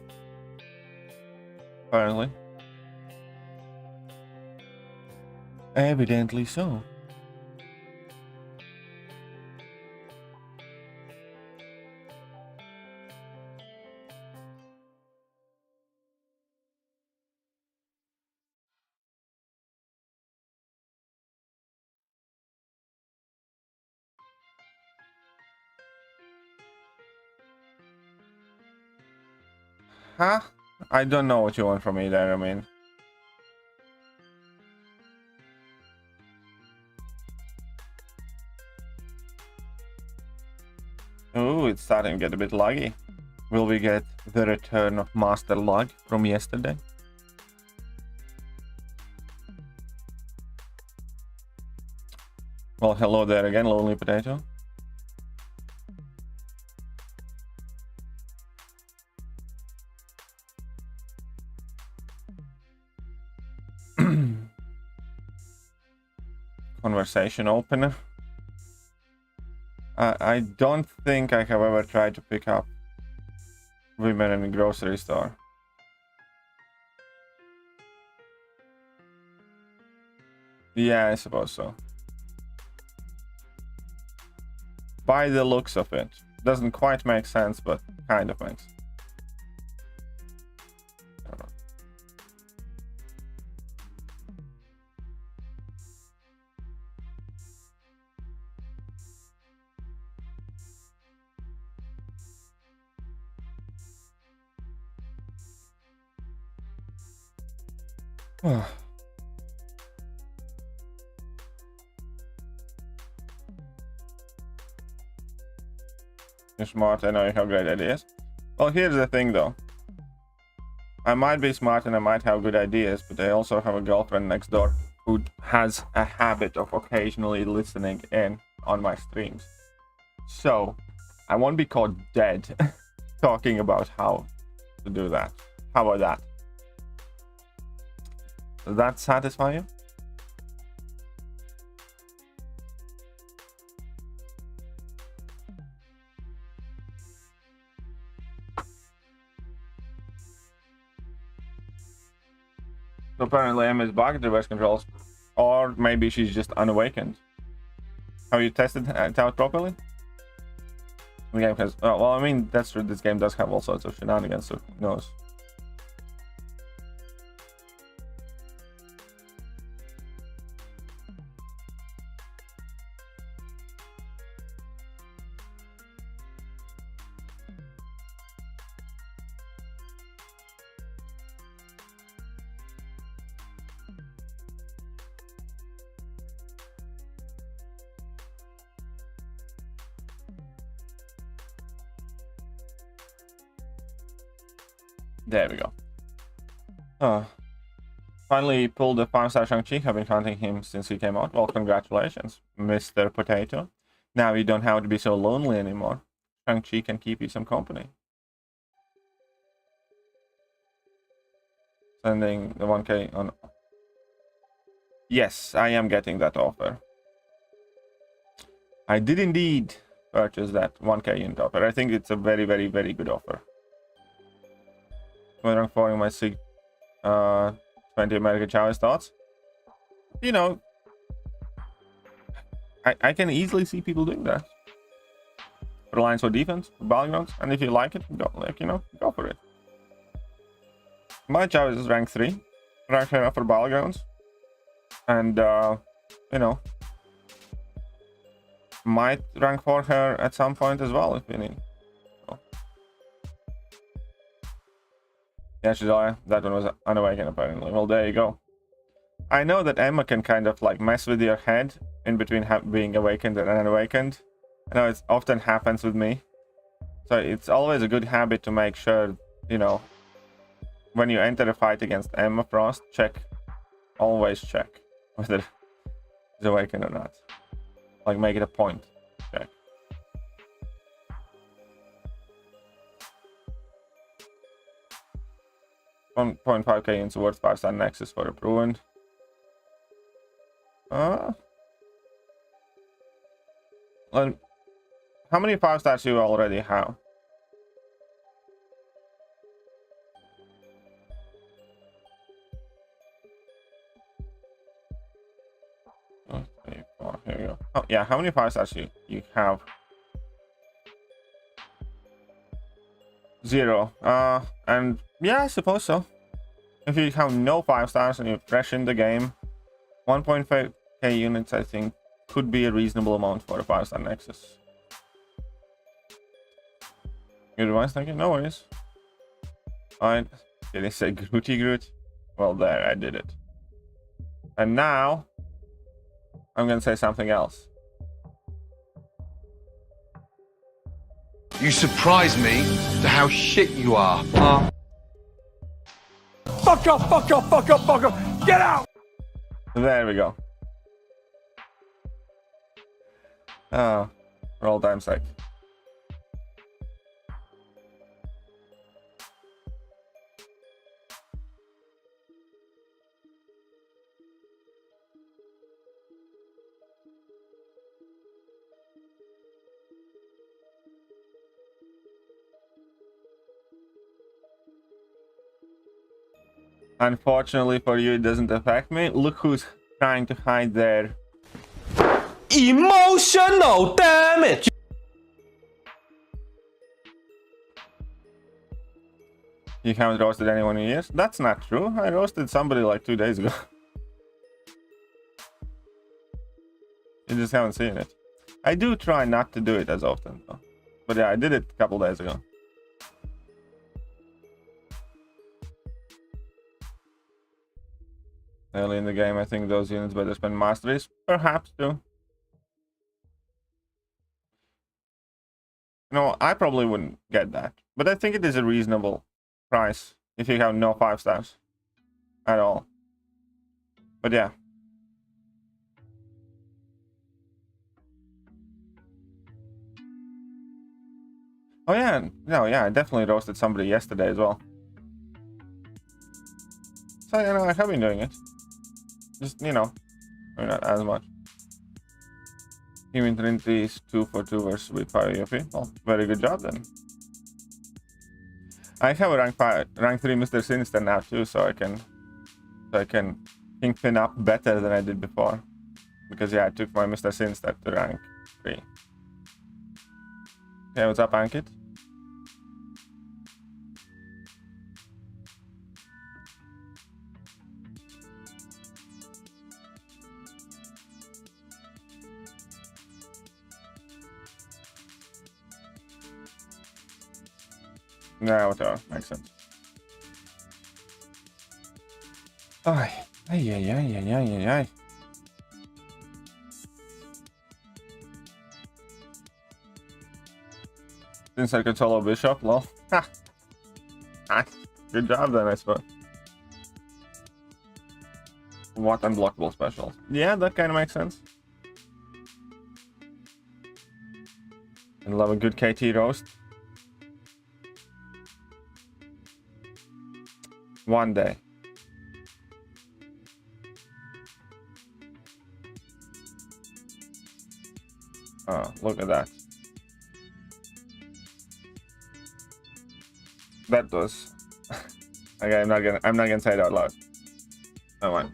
Apparently. Evidently so. Huh? I don't know what you want from me there, I mean. Ooh, it's starting to get a bit laggy. Will we get the return of Master Log from yesterday? Well, hello there again, Lonely Potato. Conversation opener. I don't think I have ever tried to pick up women in a grocery store. Yeah, I suppose so. By the looks of it. Doesn't quite make sense, but kind of makes. You're smart, I know you have great ideas. Well, here's the thing though. I might be smart and I might have good ideas, but I also have a girlfriend next door who has a habit of occasionally listening in on my streams. So, I won't be caught dead talking about how to do that. How about that? Does that satisfy you? So apparently M is bugged reverse controls, or maybe she's just unawakened. Have you tested it out properly? The game has, well, I mean, that's true. This game does have all sorts of shenanigans, so who knows? There we go. Finally pulled the 5-star Shang-Chi. Have been hunting him since he came out. Well, congratulations, Mr. Potato. Now you don't have to be so lonely anymore. Shang-Chi can keep you some company. Sending the 1K on... Yes, I am getting that offer. I did indeed purchase that 1K unit offer. I think it's a very, very, very good offer. Rank 4 in my SIG 20 American Chavez thoughts. You know, I can easily see people doing that. Reliance for defense, for battlegrounds, and if you like it, go, like, you know, go for it. My Chavez is rank 3, rank her for battlegrounds, and you know, might rank 4 her at some point as well if you need. Yeah, she's that one was unawakened apparently. Well, there you go. I know that Emma can kind of like mess with your head in between being awakened and unawakened. I know it often happens with me. So it's always a good habit to make sure, you know, when you enter a fight against Emma Frost, check. Always check whether it's awakened or not. Like, make it a point. Check. $1.5K into worth 5-star Nexus for approved. Well, how many 5-stars do you already have? Oh, 3, 4, here we go. Oh yeah, how many 5-stars you have? 0. And yeah, I suppose so. If you have no 5-stars and you're fresh in the game, 1.5K units, I think, could be a reasonable amount for a 5-star Nexus. Good advice, thank you. No worries. Alright. Did I say Grooty Groot? Well, there, I did it. And now, I'm gonna say something else. You surprise me to how shit you are. Fuck up, fuck up, fuck up, fuck up. Get out! There we go. Oh, for all time's sake. Unfortunately for you, it doesn't affect me. Look who's trying to hide there. Emotional damage. You haven't roasted anyone in years? That's not true. I roasted somebody like 2 days ago. You just haven't seen it. I do try not to do it as often though. But yeah, I did it a couple days ago. Early in the game, I think those units better spend masteries. Perhaps too. No, I probably wouldn't get that. But I think it is a reasonable price if you have no 5-stars at all. But yeah. Oh yeah, no, yeah, I definitely roasted somebody yesterday as well. So, you know, I have been doing it. Just, you know, I mean, not as much. Team Trinity is 2 for 2 versus with PyUP. Well, very good job then. I have a rank 3 Mr. Sinister now too, so I can kingpin up better than I did before. Because yeah, I took my Mr. Sinister to rank 3. Okay, what's up, Ankit? Yeah, whatever. Makes sense. Ay. Since I could solo Bishop, lol. Good job then, I suppose. What unblockable specials? Yeah, that kind of makes sense. And love a good KT roast. One day. Oh, look at that. That was. Okay, I'm not gonna say it out loud. Oh what?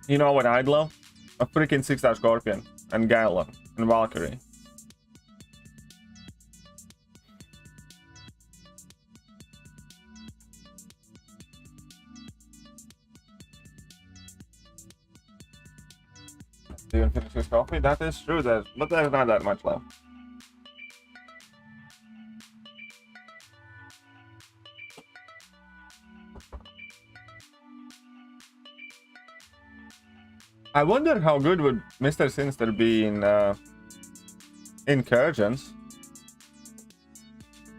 You know what I'd love? A freaking 6-star Scorpion and Gala and Valkyrie. Even finish his coffee? That is true, but there's not that much left. I wonder how good would Mr. Sinister be in incursions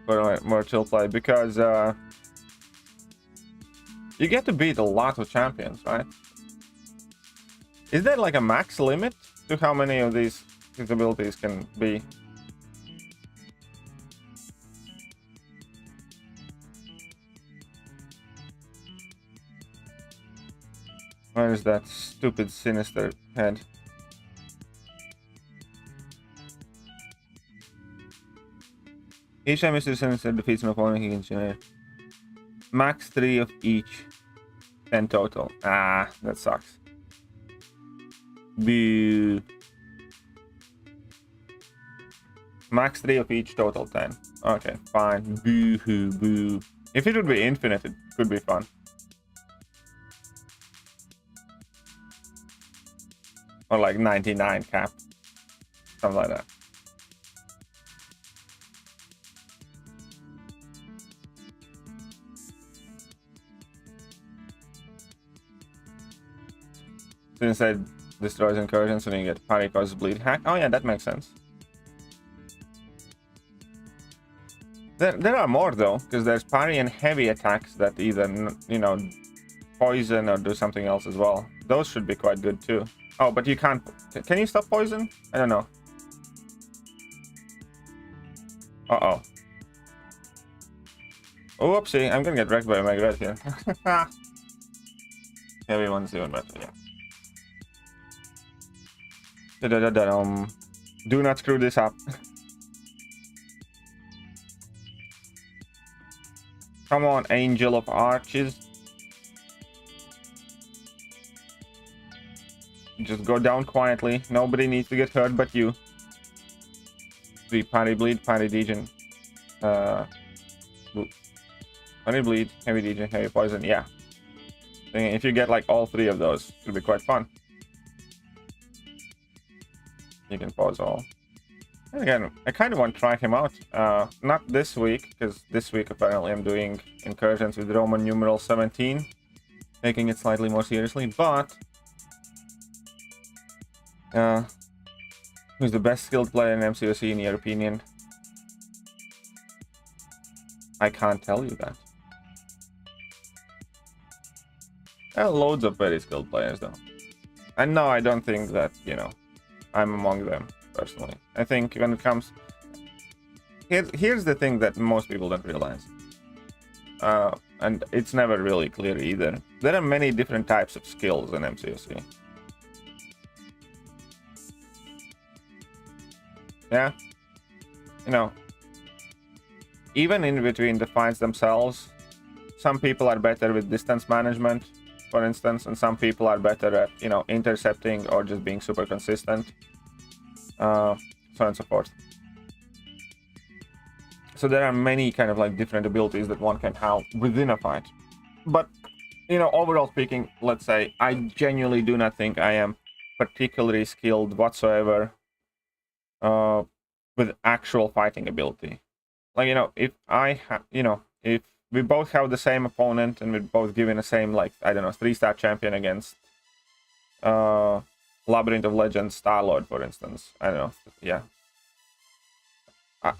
for more chill play, because you get to beat a lot of champions, right? Is there like a max limit to how many of these abilities can be? Where is that stupid Sinister head? Each time Mr. Sinister defeats an opponent, he can generate max 3 of each, 10 total. Ah, that sucks. Boo. Max 3 of each, total 10. Okay, fine. Boo hoo boo. If it would be infinite, it could be fun. Or like 99 cap. Something like that. Since I destroys incursions when you get parry causes bleed hack. Oh yeah, that makes sense. There are more though, because there's parry and heavy attacks that either, you know, poison or do something else as well. Those should be quite good too. Oh, but you can't. Can you stop poison? I don't know. Uh-oh. Oopsie, I'm gonna get wrecked by a Mega Red here. Heavy one's even better, yeah. Do not screw this up. Come on, Angel of Arches. Just go down quietly. Nobody needs to get hurt but you. Be parry bleed, parry degen. Parry bleed, heavy degen, heavy poison. Yeah. If you get like all 3 of those, it'll be quite fun. You can pause all. And again, I kind of want to try him out. Not this week, because this week apparently I'm doing incursions with Roman numeral 17, taking it slightly more seriously. But who's the best skilled player in MCOC in your opinion? I can't tell you that. There are loads of very skilled players though. And no, I don't think that, you know, I'm among them, personally. I think when it comes... here's the thing that most people don't realize. And it's never really clear either. There are many different types of skills in MCOC. Yeah, you know, even in between the fights themselves, some people are better with distance management, for instance, and some people are better at, you know, intercepting or just being super consistent, so on and so forth. So there are many kind of like different abilities that one can have within a fight. But, you know, overall speaking, let's say I genuinely do not think I am particularly skilled whatsoever with actual fighting ability. Like, you know, if I have, you know, if we both have the same opponent and we're both given the same, like, I don't know, 3-star champion against Labyrinth of Legends Star-Lord, for instance. I don't know, yeah.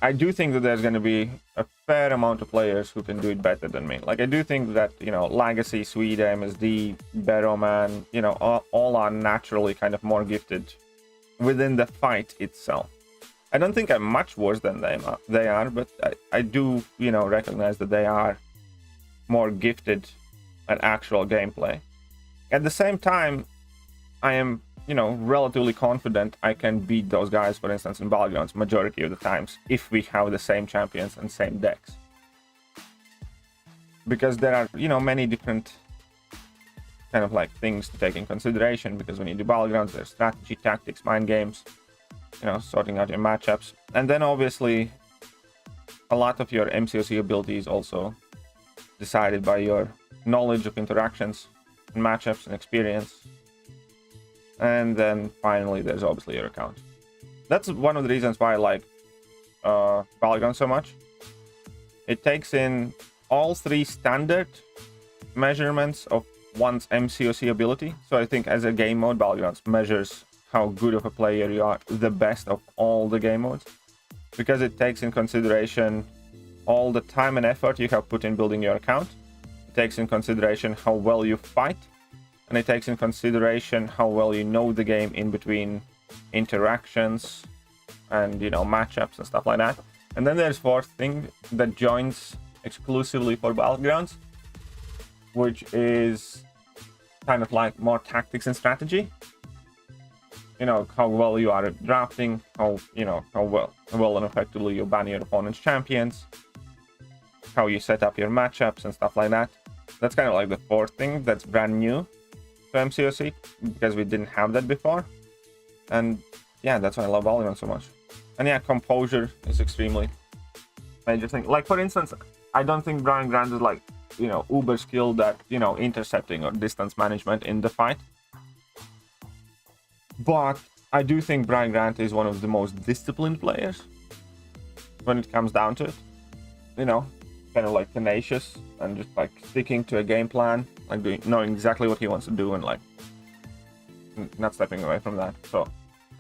I do think that there's going to be a fair amount of players who can do it better than me. Like, I do think that, you know, Legacy, Swede, MSD, Barrowman, you know, all are naturally kind of more gifted within the fight itself. I don't think I'm much worse than they are, but I do, you know, recognize that they are more gifted at actual gameplay. At the same time, I am, you know, relatively confident I can beat those guys, for instance, in Battlegrounds majority of the times, if we have the same champions and same decks. Because there are, you know, many different kind of like things to take in consideration, because when you do Battlegrounds, there's strategy, tactics, mind games, you know, sorting out your matchups. And then obviously a lot of your MCOC ability is also decided by your knowledge of interactions and matchups and experience. And then finally there's obviously your account. That's one of the reasons why I like Battlegrounds so much. It takes in all 3 standard measurements of one's MCOC ability. So I think as a game mode, Battlegrounds measures how good of a player you are, the best of all the game modes, because it takes in consideration all the time and effort you have put in building your account. It takes in consideration how well you fight, and it takes in consideration how well you know the game in between interactions and, you know, matchups and stuff like that. And then there's 4th thing that joins exclusively for Battlegrounds, which is kind of like more tactics and strategy. You know, how well you are at drafting, how, you know, how well and effectively you ban your opponent's champions, how you set up your matchups and stuff like that. That's kind of like the 4th thing that's brand new to MCOC, because we didn't have that before. And yeah, that's why I love Battlegrounds so much. And yeah, composure is extremely major thing. Like, for instance, I don't think Brian Grant is like, you know, uber skilled at, you know, intercepting or distance management in the fight. But I do think Brian Grant is one of the most disciplined players when it comes down to it. You know, kind of like tenacious and just like sticking to a game plan, like knowing exactly what he wants to do and like not stepping away from that. So,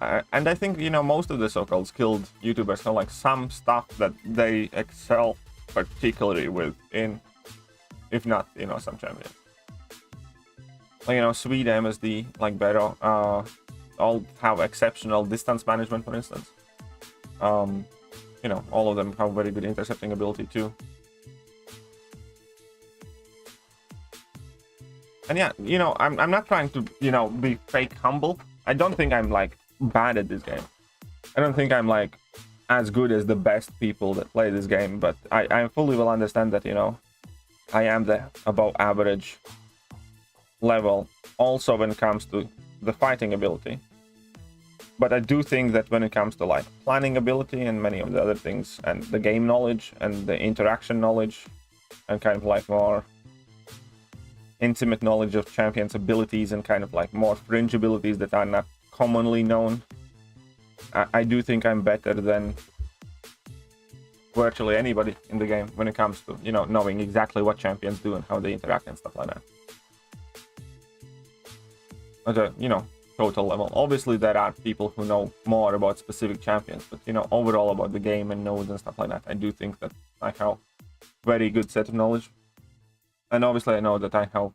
and I think, you know, most of the so-called skilled YouTubers have like some stuff that they excel particularly with in, if not, you know, some champions. Like, you know, Swede, MSD, like Barrow, all have exceptional distance management, for instance. You know, all of them have very good intercepting ability too. And yeah, you know, I'm not trying to, you know, be fake humble. I don't think I'm like bad at this game. I don't think I'm like as good as the best people that play this game, but I fully will understand that, you know, I am the above average level also when it comes to the fighting ability. But I do think that when it comes to like planning ability and many of the other things, and the game knowledge and the interaction knowledge and kind of like more intimate knowledge of champions' abilities and kind of like more fringe abilities that are not commonly known, I do think I'm better than virtually anybody in the game when it comes to, you know, knowing exactly what champions do and how they interact and stuff like that. At a, you know, total level. Obviously there are people who know more about specific champions, but, you know, overall about the game and nodes and stuff like that, I do think that I have very good set of knowledge. And obviously I know that I have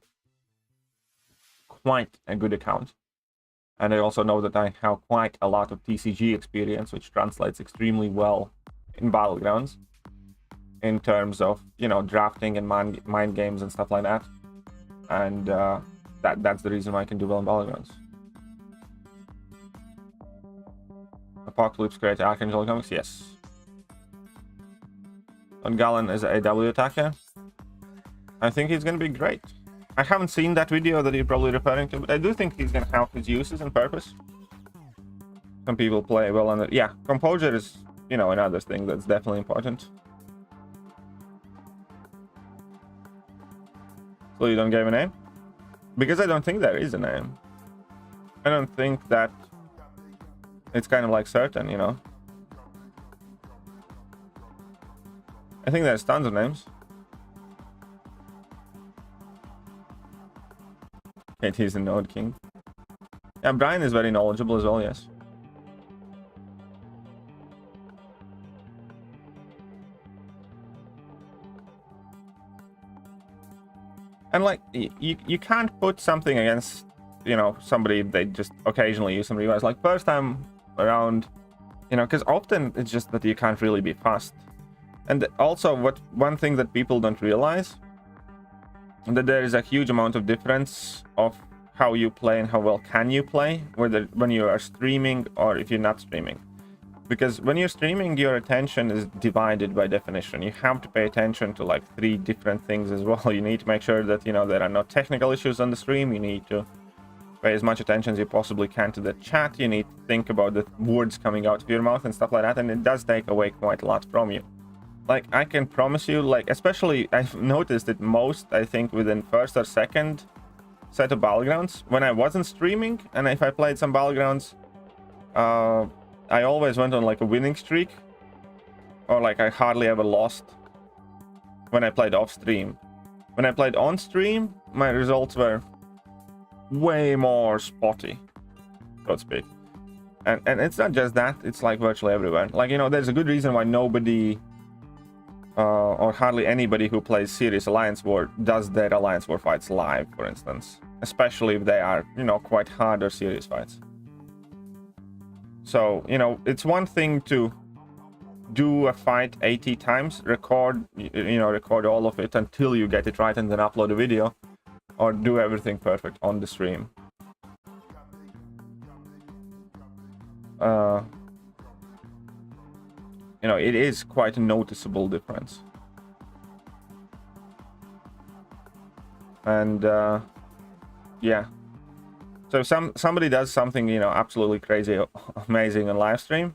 quite a good account. And I also know that I have quite a lot of TCG experience, which translates extremely well in Battlegrounds in terms of, you know, drafting and mind games and stuff like that. And that's the reason why I can do well in Battlegrounds. Apocalypse creator Archangel Comics, yes. And Galen is an AW attacker. I think he's going to be great. I haven't seen that video that you're probably referring to, but I do think he's going to have his uses and purpose. Some people play well on it. Yeah, composure is, you know, another thing that's definitely important. So you don't give a name? Because I don't think there is a name. I don't think that it's kind of like certain, you know. I think there's tons of names. Kate, he's the Node King. Yeah, Brian is very knowledgeable as well, yes. And like, you can't put something against, you know, somebody they just occasionally use some revise. Like first time around, you know, because often it's just that you can't really be fast. And also, one thing that people don't realize, that there is a huge amount of difference of how you play and how well can you play, whether when you are streaming or if you're not streaming. Because when you're streaming, your attention is divided by definition. You have to pay attention to like 3 different things as well. You need to make sure that, you know, there are no technical issues on the stream. You need to pay as much attention as you possibly can to the chat. You need to think about the words coming out of your mouth and stuff like that. And it does take away quite a lot from you. Like, I can promise you, like, especially I've noticed it most, I think, within first or second set of Battlegrounds. When I wasn't streaming, and if I played some Battlegrounds, I always went on, like, a winning streak. Or, like, I hardly ever lost when I played off-stream. When I played on-stream, my results were way more spotty, so to speak. And it's not just that, it's, like, virtually everywhere. Like, you know, there's a good reason why nobody... or hardly anybody who plays serious Alliance War does their Alliance War fights live, for instance. Especially if they are, you know, quite hard or serious fights. So, you know, it's one thing to do a fight 80 times, record all of it until you get it right and then upload a video. Or do everything perfect on the stream. You know, it is quite a noticeable difference. And, yeah. So if somebody does something, you know, absolutely crazy, amazing on live stream,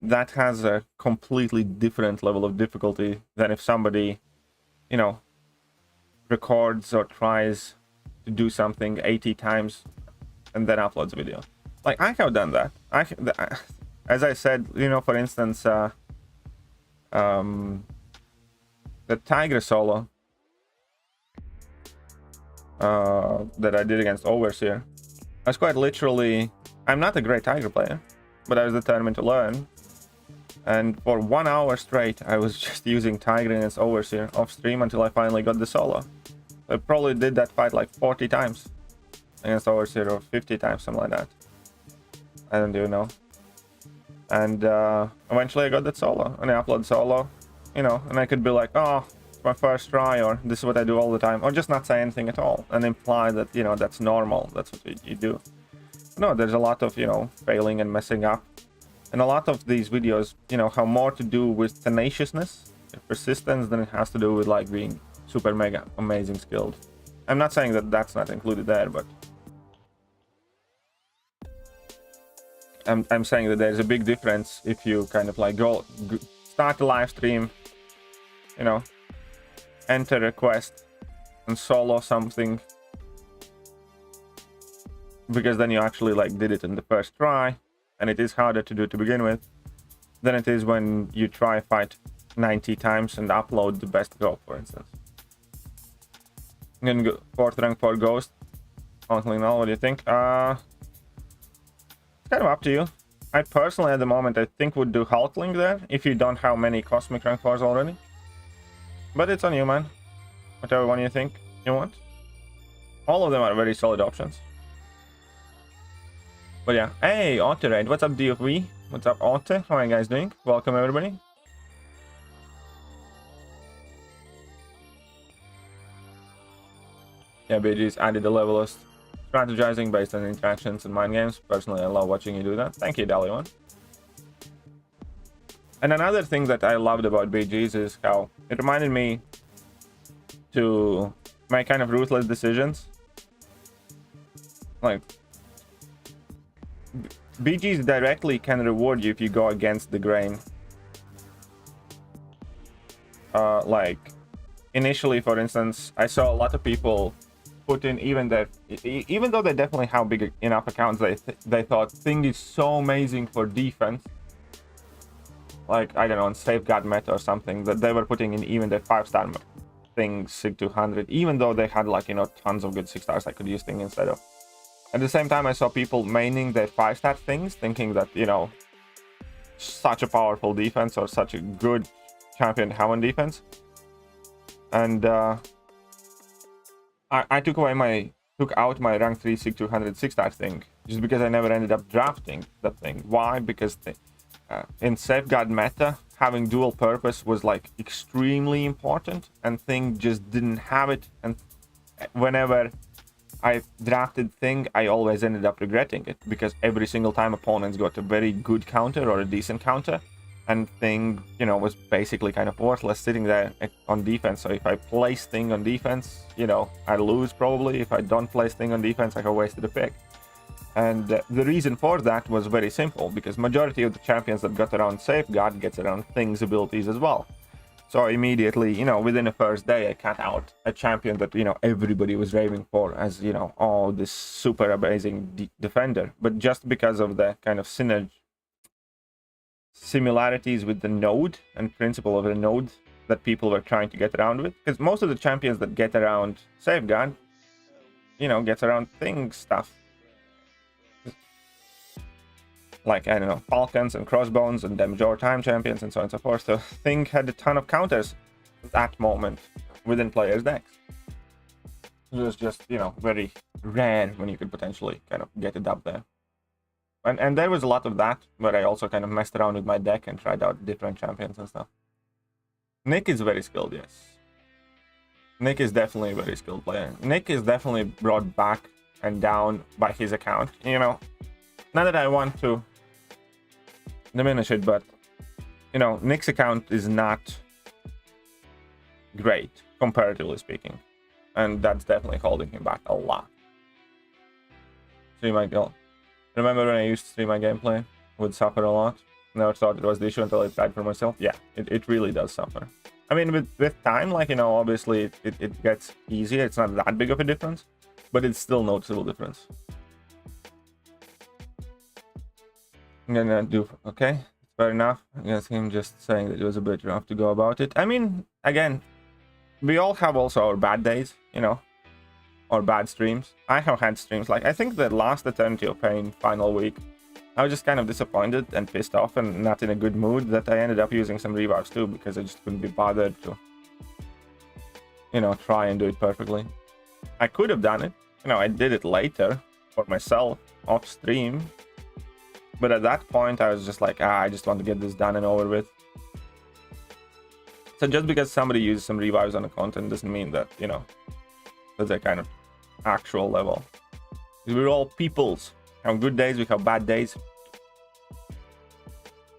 that has a completely different level of difficulty than if somebody, you know, records or tries to do something 80 times and then uploads a video. Like, I have done that. As I said, you know, for instance, the Tiger solo that I did against Overseer, I was quite literally... I'm not a great Tiger player, but I was determined to learn. And for 1 hour straight, I was just using Tiger against Overseer off stream until I finally got the solo. I probably did that fight like 40 times against Overseer, or 50 times, something like that. I don't even know. And eventually I got that solo, and I upload solo, you know, and I could be like, oh, it's my first try, or this is what I do all the time, or just not say anything at all and imply that, you know, that's normal, that's what you do. No, there's a lot of, you know, failing and messing up, and a lot of these videos, you know, have more to do with tenaciousness and persistence than it has to do with like being super mega amazing skilled. I'm not saying that that's not included there, but I'm saying that there's a big difference if you kind of like start a live stream, you know, enter a quest and solo something, because then you actually like did it in the first try, and it is harder to do to begin with than it is when you try a fight 90 times and upload the best go, for instance. I'm gonna go 4th rank for Ghost. Honestly, now, what do you think? Kind of up to you. I personally, at the moment, I think would do Hulkling there, if you don't have many Cosmic rank 4s already. But it's on you, man. Whatever one you think you want. All of them are very solid options. But yeah. Hey, Otterade. What's up, DFV? What's up, Otter? How are you guys doing? Welcome, everybody. Yeah, BG's added a level of strategizing based on interactions and mind games. Personally, I love watching you do that. Thank you, Dali1. And another thing that I loved about BG's is how it reminded me to make kind of ruthless decisions. Like, BG's directly can reward you if you go against the grain. Like, initially, for instance, I saw a lot of people put in even though they definitely have big enough accounts, they thought Thing is so amazing for defense. Like, I don't know, on Safeguard meta or something, that they were putting in even the 5-star Thing Sig 200, even though they had, like, you know, tons of good 6-stars I could use Thing instead of. At the same time, I saw people maining their 5-star Things, thinking that, you know, such a powerful defense or such a good champion to have on defense. And I took out my rank 3 Sig 200 6-star Thing just because I never ended up drafting that thing. Why? Because in Safeguard meta, having dual purpose was like extremely important, and Thing just didn't have it. And whenever I drafted Thing, I always ended up regretting it, because every single time opponents got a very good counter or a decent counter, and Thing, you know, was basically kind of worthless sitting there on defense. So if I place Thing on defense, you know, I lose probably. If I don't place Thing on defense, I have wasted a pick. And the reason for that was very simple, because majority of the champions that got around Safeguard gets around Thing's abilities as well. So immediately, you know, within the first day, I cut out a champion that, you know, everybody was raving for as, you know, oh, this super amazing defender. But just because of the kind of similarities with the node and principle of the node that people were trying to get around with. Because most of the champions that get around Safeguard, you know, gets around Thing stuff. Like, I don't know, Falcons and Crossbones and Damage Over Time champions and so on and so forth. So Thing had a ton of counters at that moment within players' decks. It was just, you know, very rare when you could potentially kind of get it up there. And there was a lot of that, where I also kind of messed around with my deck and tried out different champions and stuff. Nick is very skilled, yes. Nick is definitely a very skilled player. Nick is definitely brought back and down by his account, you know. Not that I want to diminish it, but, you know, Nick's account is not great, comparatively speaking. And that's definitely holding him back a lot. Stream my goal. Remember when I used to stream my gameplay? Would suffer a lot. Never thought it was the issue until I tried for myself. Yeah, it really does suffer. I mean, with time, like, you know, obviously it gets easier. It's not that big of a difference, but it's still noticeable difference. I'm gonna do okay. Fair enough. I guess him just saying that it was a bit rough to go about it. I mean, again, we all have also our bad days, you know, or bad streams. I have had streams like, I think the last Eternity of Pain final week, I was just kind of disappointed and pissed off and not in a good mood that I ended up using some revives too, because I just couldn't be bothered to, you know, try and do it perfectly. I could have done it, you know, I did it later for myself off stream. But at that point, I was just like, I just want to get this done and over with. So just because somebody uses some revives on a content doesn't mean that, you know, that's a kind of actual level. We're all peoples. We have good days, we have bad days.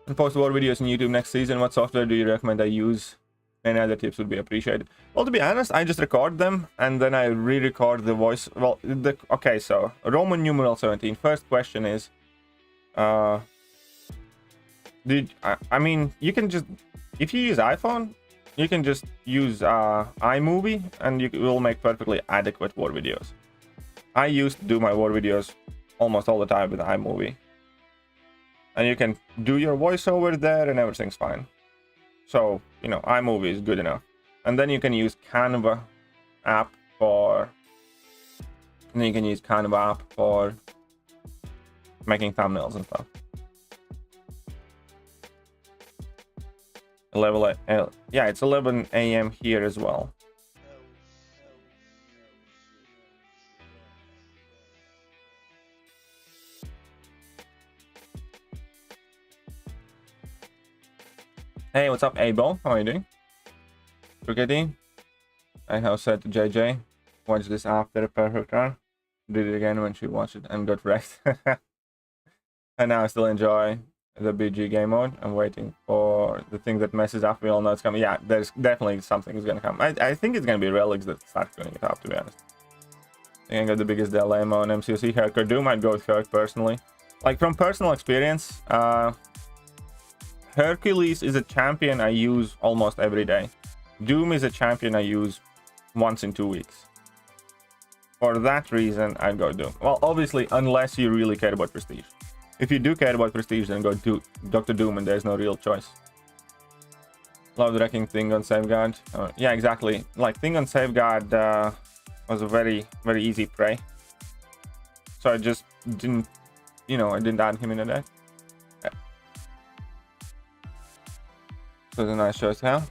And post more videos on YouTube next season. What software do you recommend I use? Any other tips would be appreciated. Well, to be honest, I just record them and then I re-record the voice. Well, okay, so Roman numeral 17. First question is, I mean, you can just, if you use iPhone, you can just use iMovie and you will make perfectly adequate war videos. I used to do my war videos almost all the time with iMovie, and you can do your voiceover there and everything's fine. So, you know, iMovie is good enough. And then you can use Canva app for making thumbnails and stuff. Yeah, it's 11 a.m. here as well. Hey, what's up, Abo? How are you doing? Crickety? I have said to JJ, watch this after a perfect run. Did it again when she watched it and got wrecked. And now I still enjoy the BG game mode. I'm waiting for the thing that messes up. We all know it's coming. Yeah, there's definitely something is gonna come. I think it's gonna be relics that start cleaning it up, to be honest. I think I got the biggest dilemma on MCOC. Kiryu might go with Kirk personally. Like, from personal experience, Hercules is a champion I use almost every day. Doom is a champion I use once in 2 weeks. For that reason, I'd go Doom. Well, obviously, unless you really care about prestige. If you do care about prestige, then go do Dr. Doom, and there's no real choice. Love the wrecking thing on Safeguard. Yeah, exactly. Like, thing on Safeguard was a very, very easy prey. So I just didn't, you know, I didn't add him in the deck. Yeah. So it's a nice choice now.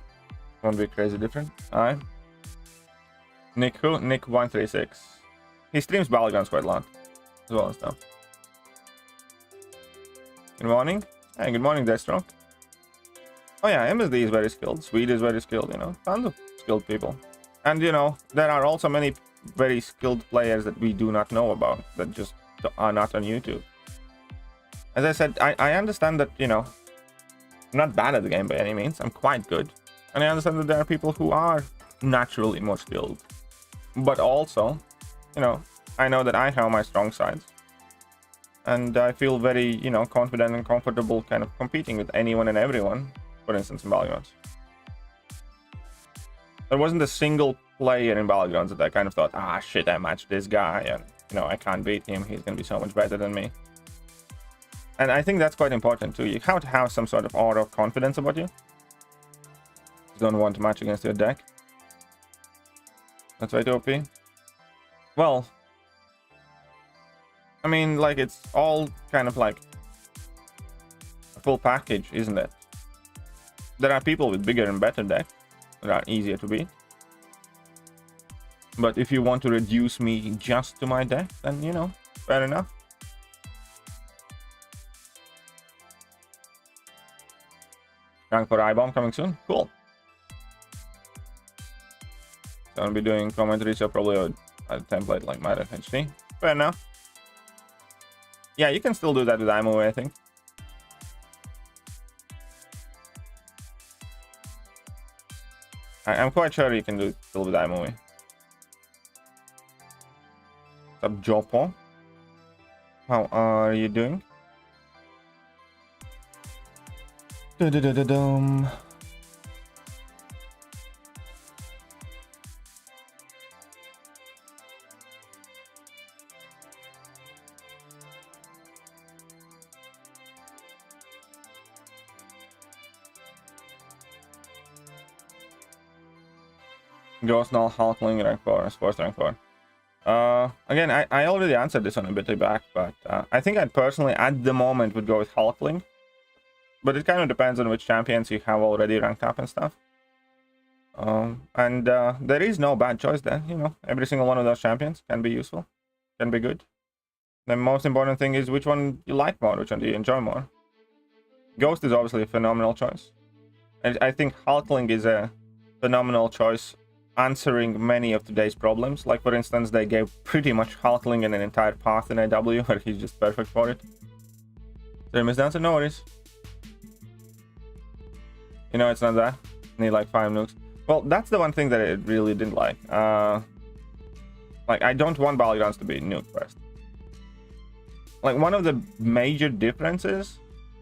Won't be crazy different. Alright. Nick who? Nick136. He streams Battlegrounds quite a lot, as well as stuff. Good morning. Hey, good morning, Deathstroke. Oh yeah, MSD is very skilled. Swede is very skilled, you know. Tons of skilled people. And, you know, there are also many very skilled players that we do not know about, that just are not on YouTube. As I said, I understand that, you know, I'm not bad at the game by any means. I'm quite good. And I understand that there are people who are naturally more skilled. But also, you know, I know that I have my strong sides. And I feel very, you know, confident and comfortable kind of competing with anyone and everyone, for instance, in Battlegrounds. There wasn't a single player in Battlegrounds that I kind of thought, ah, shit, I matched this guy, and, you know, I can't beat him. He's going to be so much better than me. And I think that's quite important, too. You have to have some sort of aura of confidence about you. You don't want to match against your deck. That's right, OP. Well, I mean, like, it's all kind of like a full package, isn't it? There are people with bigger and better decks that are easier to beat. But if you want to reduce me just to my deck, then, you know, fair enough. Rank for I-Bomb coming soon. Cool. So I'll be doing commentary, so probably a template like my FHD. Fair enough. Yeah, you can still do that with IMO, I think. I'm quite sure you can do it still with IMO. What's up, Jopo? How are you doing? Da-da-da-da-dum. Ghost Null, Hulkling, rank 4, Sports rank 4. Again, I already answered this on a bit back, but I think I'd personally, at the moment, would go with Hulkling. But it kind of depends on which champions you have already ranked up and stuff. There is no bad choice there, you know. Every single one of those champions can be useful, can be good. The most important thing is which one you like more, which one do you enjoy more. Ghost is obviously a phenomenal choice. And I think Hulkling is a phenomenal choice, answering many of today's problems. Like, for instance, they gave pretty much Hulkling an entire path in AW where he's just perfect for it. Did I miss the answer? No worries. You know, it's not that. Need like 5 nukes. Well, that's the one thing that I really didn't like. Like, I don't want Battlegrounds to be nuked first. Like, one of the major differences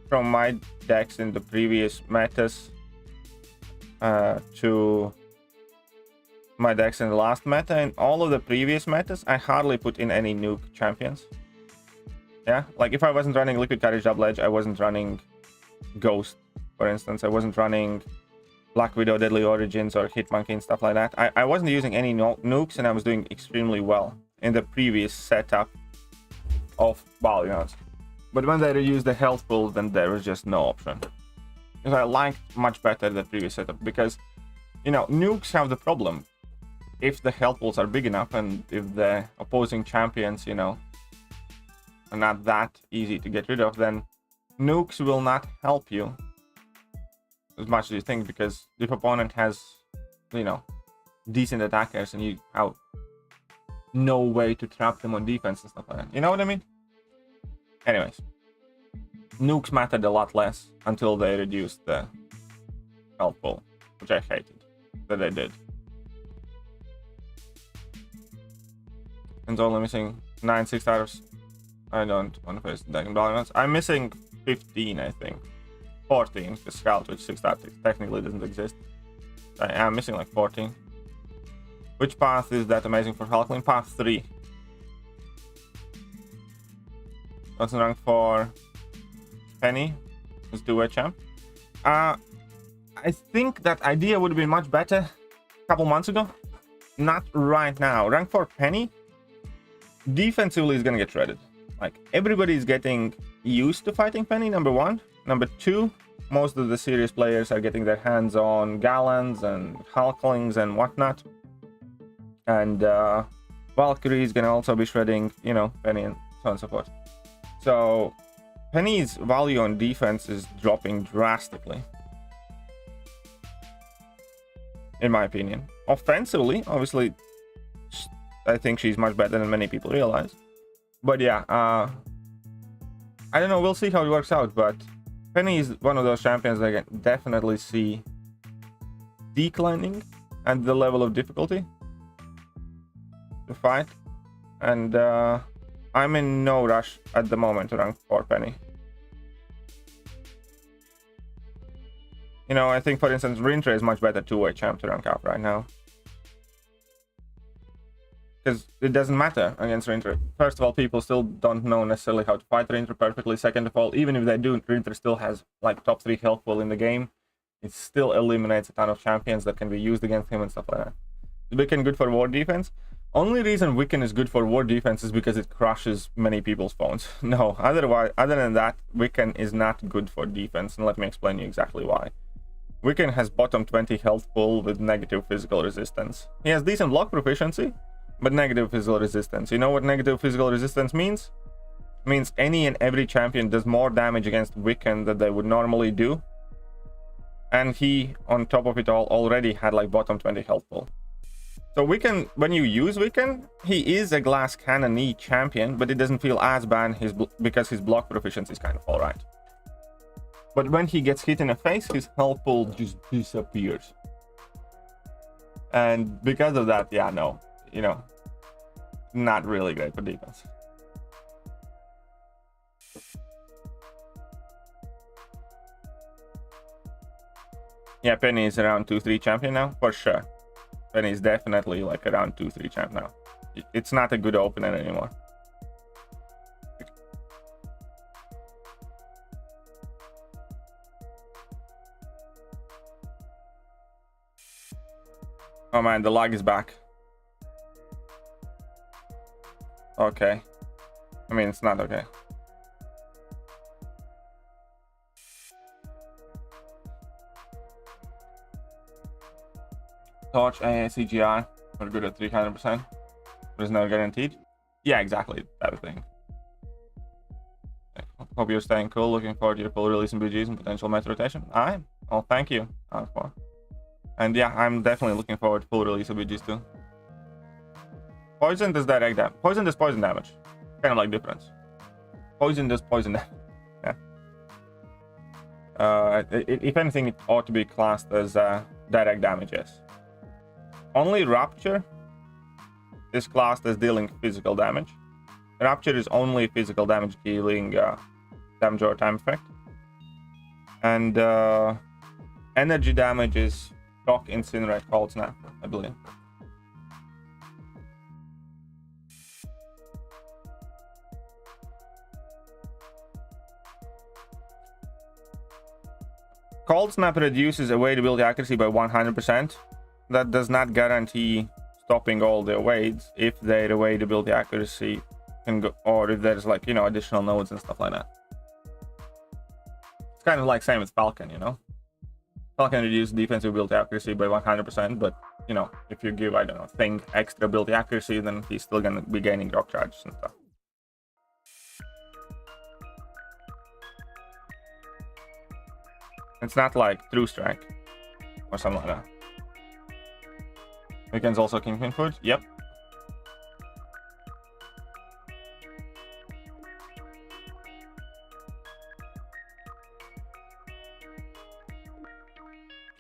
from my decks in the previous metas to my decks in the last meta, in all of the previous metas, I hardly put in any nuke champions. Yeah, like if I wasn't running Liquid Courage Double Edge, I wasn't running Ghost, for instance. I wasn't running Black Widow, Deadly Origins, or Hitmonkey and stuff like that. I wasn't using any nukes, and I was doing extremely well in the previous setup of Battlegrounds. But when they used the health pool, then there was just no option. Because I liked much better the previous setup, because, you know, nukes have the problem. If the health pools are big enough, and if the opposing champions, you know, are not that easy to get rid of, then nukes will not help you as much as you think, because if opponent has, you know, decent attackers and you have no way to trap them on defense and stuff like that. You know what I mean? Anyways, nukes mattered a lot less until they reduced the health pool, which I hated that they did. And only missing 9 6 stars. I don't want to face the Dragon Balance. I'm missing 15, I think. 14, because Scout with 6 stars technically doesn't exist. I am missing like 14. Which path is that amazing for Hulkling? Path 3. What's in rank 4? Penny is duet champ. I think that idea would have been much better a couple months ago. Not right now. Rank 4 Penny defensively is gonna get shredded. Like, everybody's getting used to fighting Penny, number 1. Number 2, most of the serious players are getting their hands on Gallons and Hulklings and whatnot. And Valkyrie is gonna also be shredding, you know, Penny and so on and so forth. So Penny's value on defense is dropping drastically, in my opinion. Offensively, obviously, I think she's much better than many people realize. But yeah, I don't know, we'll see how it works out, but Penny is one of those champions that I can definitely see declining at the level of difficulty to fight. And I'm in no rush at the moment to rank 4 Penny. You know, I think, for instance, Rintre is much better two-way champ to rank up right now. Because it doesn't matter against Rintre. First of all, people still don't know necessarily how to fight Rintre perfectly. Second of all, even if they do, Rintre still has like top 3 health pool in the game. It still eliminates a ton of champions that can be used against him and stuff like that. Is Wiccan good for ward defense? Only reason Wiccan is good for ward defense is because it crushes many people's phones. No, other than that, Wiccan is not good for defense, and let me explain you exactly why. Wiccan has bottom 20 health pool with negative physical resistance. He has decent block proficiency, but negative physical resistance. You know what negative physical resistance means? It means any and every champion does more damage against Wiccan than they would normally do. And he, on top of it all, already had like bottom 20 health pool. So Wiccan, when you use Wiccan, he is a glass cannon-y champion, but it doesn't feel as bad because his block proficiency is kind of alright. But when he gets hit in the face, his health pool just disappears. And because of that, yeah, no, you know, not really great for defense. Yeah, Penny is around 2-3 champion now, for sure. Penny is definitely like around 2-3 champ now. It's not a good opener anymore. Oh man, the lag is back. Okay. I mean, it's not okay. Torch AACGR, we're good at 300%. But it's not guaranteed. Yeah, exactly. That thing. Hope you're staying cool. Looking forward to your full release in BGs and potential meta rotation. Alright. Well, thank you. And yeah, I'm definitely looking forward to full release of BGs too. Poison does direct damage. Poison does poison damage. Kind of like difference. Poison does poison damage. Yeah. If anything, it ought to be classed as direct damage, yes. Only Rapture is classed as dealing physical damage. Rapture is only physical damage dealing damage over time effect. And energy damage is Shock, Incinerate, Cold Snap, I believe. Cold Snap reduces evadability accuracy by 100%. That does not guarantee stopping all the evades if their evadability accuracy can go, or if there's like, you know, additional nodes and stuff like that. It's kind of like same with Falcon, you know. Falcon reduces defensive ability accuracy by 100%, but you know, if you give, I don't know, Thing extra ability accuracy, then he's still gonna be gaining rock charges and stuff. It's not like True Strike or something like that. Weekend's also Kingpin food. Yep.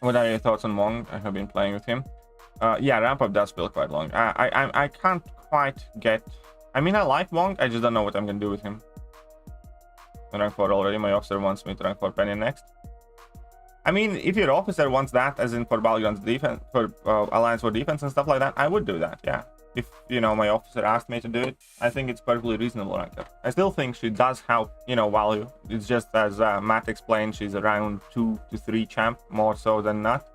What are your thoughts on Wong? I have been playing with him. Yeah, ramp up does feel quite long. I can't quite get. I mean, I like Wong. I just don't know what I'm gonna do with him. Rank 4 already. My officer wants me to rank 4 Penny next. I mean, if your officer wants that, as in for Battlegrounds defense, for Alliance War defense and stuff like that, I would do that. Yeah. If, you know, my officer asked me to do it, I think it's perfectly reasonable rank up. I still think she does have, you know, value. It's just as Matt explained, she's around 2 to 3 champ, more so than not.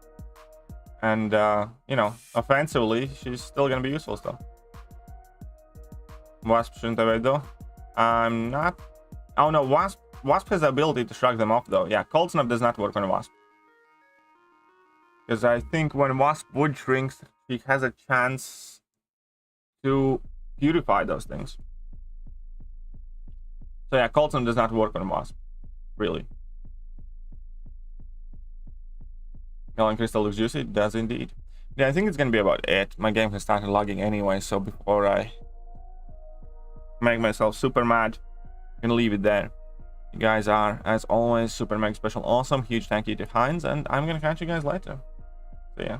And, you know, offensively, she's still gonna be useful still. Wasp shouldn't have though. I'm not. Oh no, Wasp has the ability to shrug them off though. Yeah, Cold Snap does not work on Wasp. Because I think when Wasp wood shrinks, she has a chance to purify those things. So yeah, Cold Snap does not work on Wasp. Really. Golden Crystal looks juicy. It does indeed. Yeah, I think it's gonna be about it. My game has started lagging anyway, so before I make myself super mad, I'm gonna leave it there. You guys are, as always, super mega special awesome. Huge thank you to Heinz, and I'm gonna catch you guys later. See ya.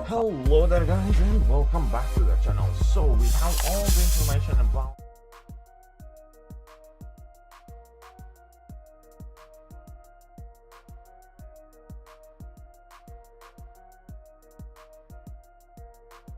Hello there guys, and welcome back to the channel. So we have all the information about